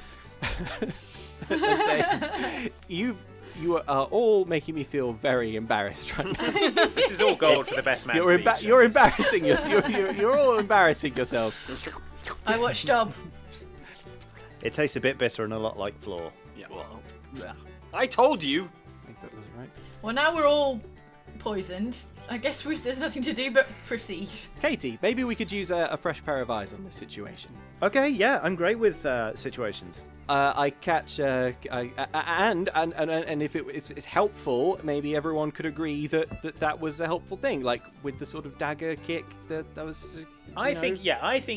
you are all making me feel very embarrassed right now. This is all gold for the best man. You're embarrassing yourself. You're all embarrassing yourself. I watched Dob. It tastes a bit bitter and a lot like floor. Yeah. Yeah, I told you. I think that was right. Well, now we're all poisoned. I guess there's nothing to do but proceed. Katie, maybe we could use a fresh pair of eyes on this situation. Okay, yeah, I'm great with situations. I catch, and if it's helpful, maybe everyone could agree that was a helpful thing, like with the sort of dagger kick that was. I think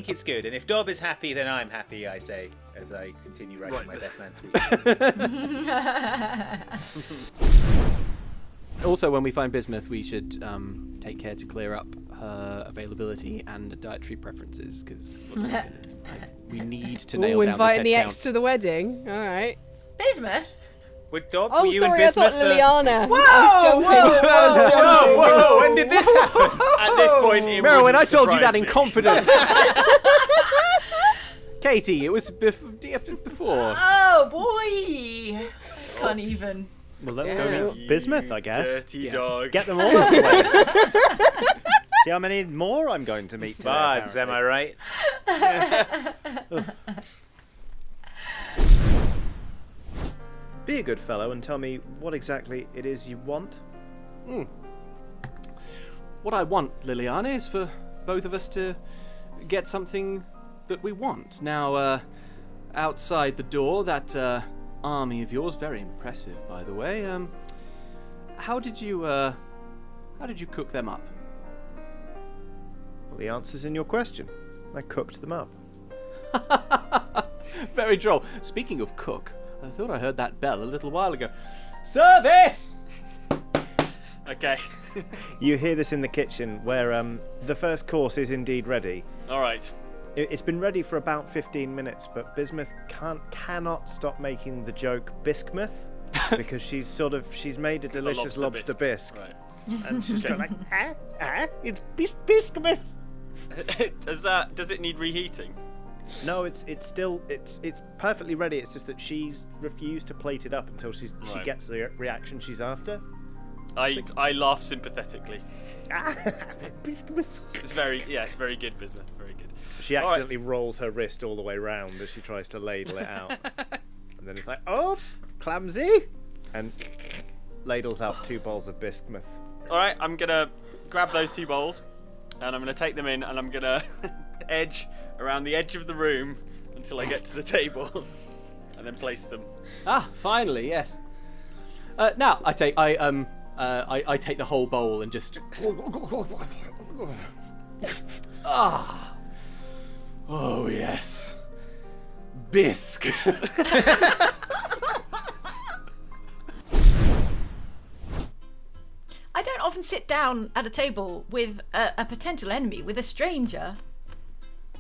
it's good. And if Dob is happy, then I'm happy. I say as I continue writing my best man speech. Also, when we find Bismuth, we should take care to clear up her availability and dietary preferences, because we need to nail Ooh, down inviting the this head ex count. to the wedding. All right. Bismuth? Would Dob, Oh, were you sorry, and I thought Bismuth? Liliana. Whoa, Whoa! When did this happen? At this point, it Merwin, wouldn't I told you that surprise in me. confidence. Katie, it was before. Oh boy! Can't even. Well, let's go meet Bismuth, I guess. Dirty dog. Get them all out of the way. See how many more I'm going to meet today. Bards, am I right? Be a good fellow and tell me what exactly it is you want. What I want, Liliana, is for both of us to get something that we want. Now, outside the door, that army of yours, very impressive, by the way. How did you cook them up? Well, the answer's in your question. I cooked them up. Very droll. Speaking of cook, I thought I heard that bell a little while ago. Service! Okay. You hear this in the kitchen where the first course is indeed ready. All right. It's been ready for about 15 minutes, but Bismuth cannot stop making the joke Bismuth because she's made a delicious lobster bisque. Right. And she's going like, it's Bismuth. Does it need reheating? No, it's perfectly ready. It's just that she's refused to plate it up until she Right. gets the reaction she's after. I laugh sympathetically. Bismuth. It's very good, Bismuth. Very good. She All right. accidentally rolls her wrist all the way round as she tries to ladle it out. And then it's like, oh, clumsy! And ladles out 2 bowls of Bismuth. All right, I'm gonna grab those 2 bowls, and I'm gonna take them in, and I'm gonna edge around the edge of the room until I get to the table, and then place them. Ah, finally, yes. Now I take the whole bowl and just. Ah. Oh yes. Bisque. I don't often sit down at a table with a potential enemy, with a stranger,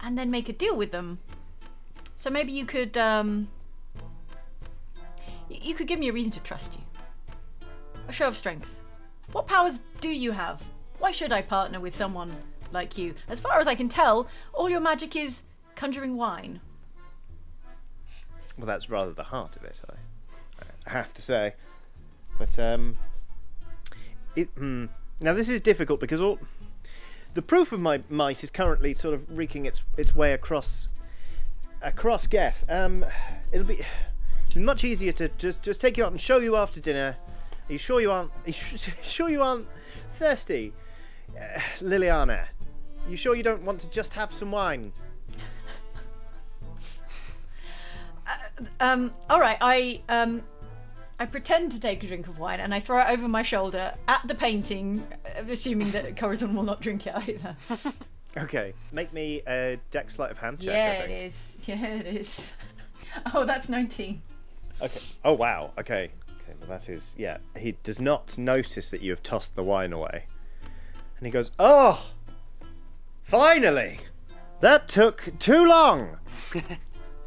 and then make a deal with them. So maybe you could you could give me a reason to trust you. A show of strength. What powers do you have? Why should I partner with someone like you? As far as I can tell, all your magic is conjuring wine. Well, that's rather the heart of it, I have to say. But now this is difficult because the proof of my might is currently sort of wreaking its way across Geth. It'll be much easier to just take you out and show you after dinner. Are you sure you aren't? Are you sure you aren't thirsty, Liliana? You sure you don't want to just have some wine? All right. I pretend to take a drink of wine and I throw it over my shoulder at the painting, assuming that Corazon will not drink it either. Okay, make me a dex sleight of hand check. Yeah, I think. it is. Yeah, it is. Oh, that's 19. Okay. Oh wow. Okay. Okay. Well, that is. Yeah. He does not notice that you have tossed the wine away, and he goes, "Oh, finally! That took too long.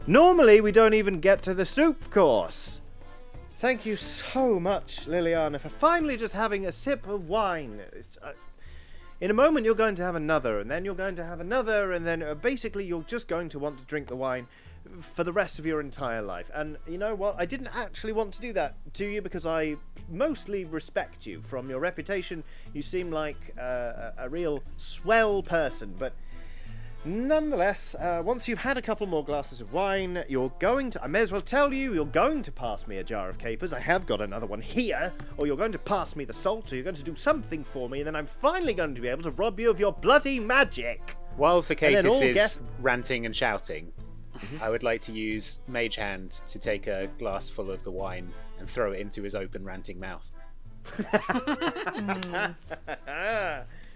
Normally, we don't even get to the soup course. Thank you so much, Liliana, for finally just having a sip of wine. In a moment, you're going to have another, and then you're going to have another, and then basically you're just going to want to drink the wine for the rest of your entire life. And you know what? I didn't actually want to do that to you because I mostly respect you. From your reputation, you seem like a real swell person, but nonetheless, once you've had a couple more glasses of wine, you're going to... I may as well tell you, you're going to pass me a jar of capers. I have got another one here. Or you're going to pass me the salt, or you're going to do something for me, and then I'm finally going to be able to rob you of your bloody magic. While Vocatus is guess- ranting and shouting, I would like to use Mage Hand to take a glass full of the wine and throw it into his open, ranting mouth.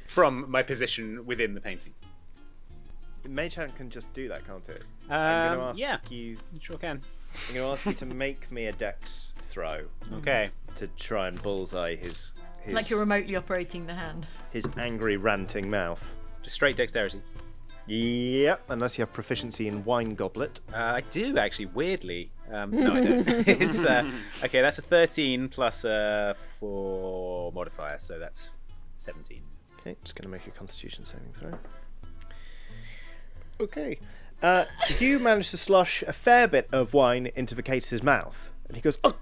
From my position within the painting. Mage Hand can just do that, can't it? I'm going to ask yeah, you... sure can. I'm going to ask you to make me a dex throw Okay. to try and bullseye his Like you're remotely operating the hand. his angry, ranting mouth. Just straight dexterity. Yep, unless you have proficiency in wine goblet. I do, actually, weirdly. No, I don't. It's, okay, that's a 13 plus a 4 modifier, so that's 17. Okay, just going to make a constitution saving throw. Okay. You manage to slosh a fair bit of wine into Vocatus' mouth. And he goes... What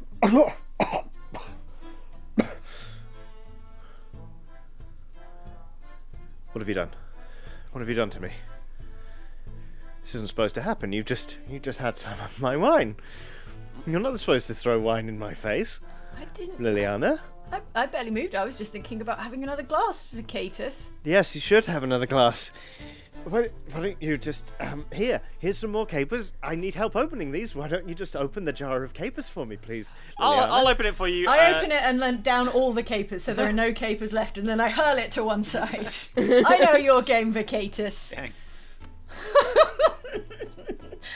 have you done? What have you done to me? This isn't supposed to happen. You've just had some of my wine. You're not supposed to throw wine in my face, I didn't. Liliana. I barely moved. I was just thinking about having another glass, Vocatus. Yes, you should have another glass. Why don't you just... here's some more capers. I need help opening these. Why don't you just open the jar of capers for me, please, Liliana? I'll open it for you. I open it and then down all the capers, so there are no capers left, and then I hurl it to one side. I know your game, Vocatus. Dang.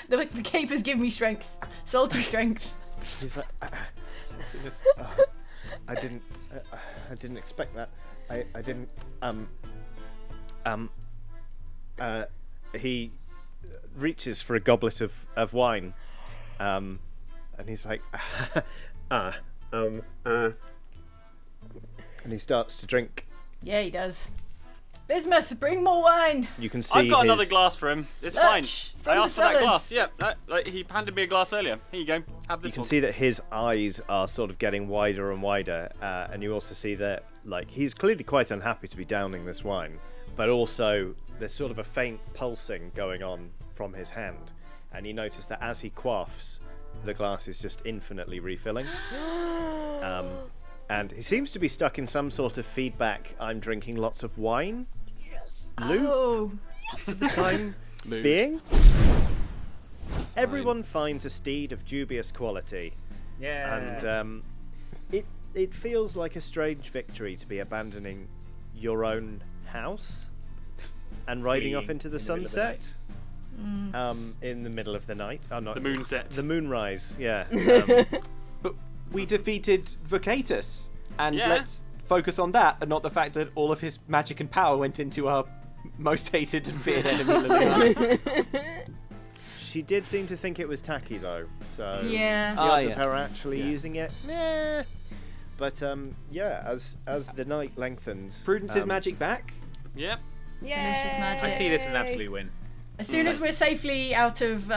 The capers give me strength. Salty strength. He's like... I didn't expect that. I didn't... he reaches for a goblet of wine, and he's like, and he starts to drink. Yeah, he does. Bismuth, bring more wine. You can see I've got his, another glass for him. It's Lurch, fine. from I the asked for that cellars. glass. Yeah, he handed me a glass earlier. Here you go. Have You this can one. see that his eyes are sort of getting wider and wider, and you also see that he's clearly quite unhappy to be downing this wine, but also there's sort of a faint pulsing going on from his hand, and you notice that as he quaffs, the glass is just infinitely refilling. And he seems to be stuck in some sort of feedback, I'm drinking lots of wine loop Oh, for the time Mood. being. Everyone finds a steed of dubious quality, Yeah. and it feels like a strange victory to be abandoning your own house and riding off into the Fleeing in the middle of the sunset in the middle of the night. Oh, not The moon set. The moonrise, yeah. But we defeated Vocatus, and Yeah. let's focus on that, and not the fact that all of his magic and power went into our most hated and feared enemy, Liliana. She did seem to think it was tacky, though. So yeah. the odds yeah. of her actually using it, nah. But yeah, as the night lengthens, Prudence's magic back. Yep. Yeah. I see this as an absolute win. As soon as we're safely out of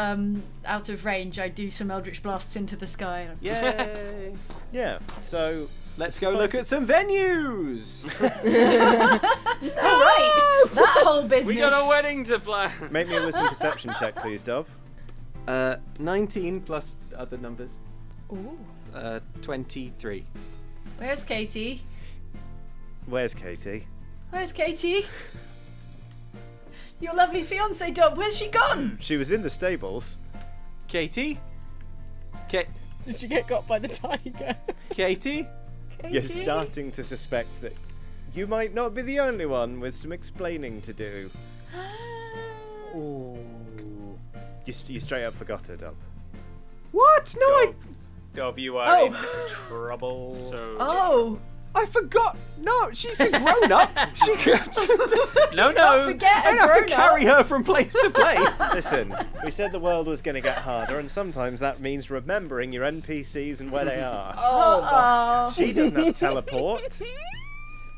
range, I do some Eldritch Blasts into the sky. Yay! Yeah. So Let's go look at some venues. All right, that whole business. We got a wedding to plan. make me a wisdom perception check, please, Dove. 19 plus other numbers. Ooh. 23. Where's Katie? Where's Katie? Where's Katie? Your lovely fiance, Dub. Where's she gone? She was in the stables. Katie? Did she get got by the tiger? Katie? You're Katie? starting to suspect that you might not be the only one with some explaining to do. You straight up forgot her, Dub. What? No, Dob, you are Oh. in trouble. So I forgot. No, she's a grown up. She can't. no. Don't forget I a don't have to grown-up. carry her from place to place. Listen, we said the world was going to get harder, and sometimes that means remembering your NPCs and where they are. Oh. She doesn't have teleport.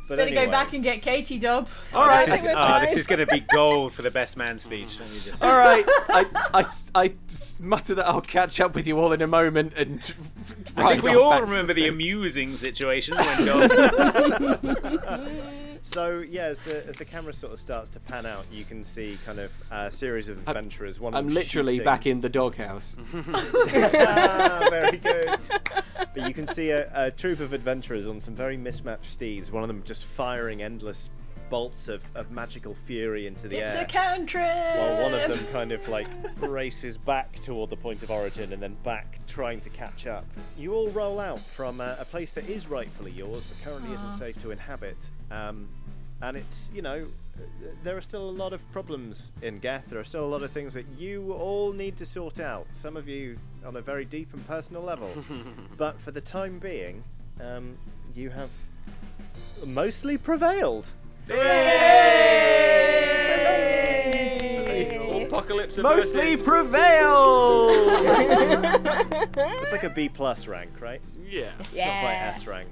But Better anyway, go back and get Katie, Dub. All right. This is going to be gold for the best man speech. Let me just. All right. I mutter that I'll catch up with you all in a moment and. I think we all remember the amusing situation when God. So yeah, as the camera sort of starts to pan out, you can see kind of a series of adventurers. One of I'm them literally shooting. back in the doghouse. Very good. But you can see a troop of adventurers on some very mismatched steeds. One of them just firing endless bolts of magical fury into the It's air. a cantrip. While one of them kind of like races back toward the point of origin and then back trying to catch up. You all roll out from a place that is rightfully yours but currently isn't safe to inhabit. And it's, there are still a lot of problems in Geth. There are still a lot of things that you all need to sort out. Some of you on a very deep and personal level. But for the time being, you have mostly prevailed. Orbpocalypse Mostly averted. prevail. It's like a B+ rank, right? Yeah. Not quite S rank.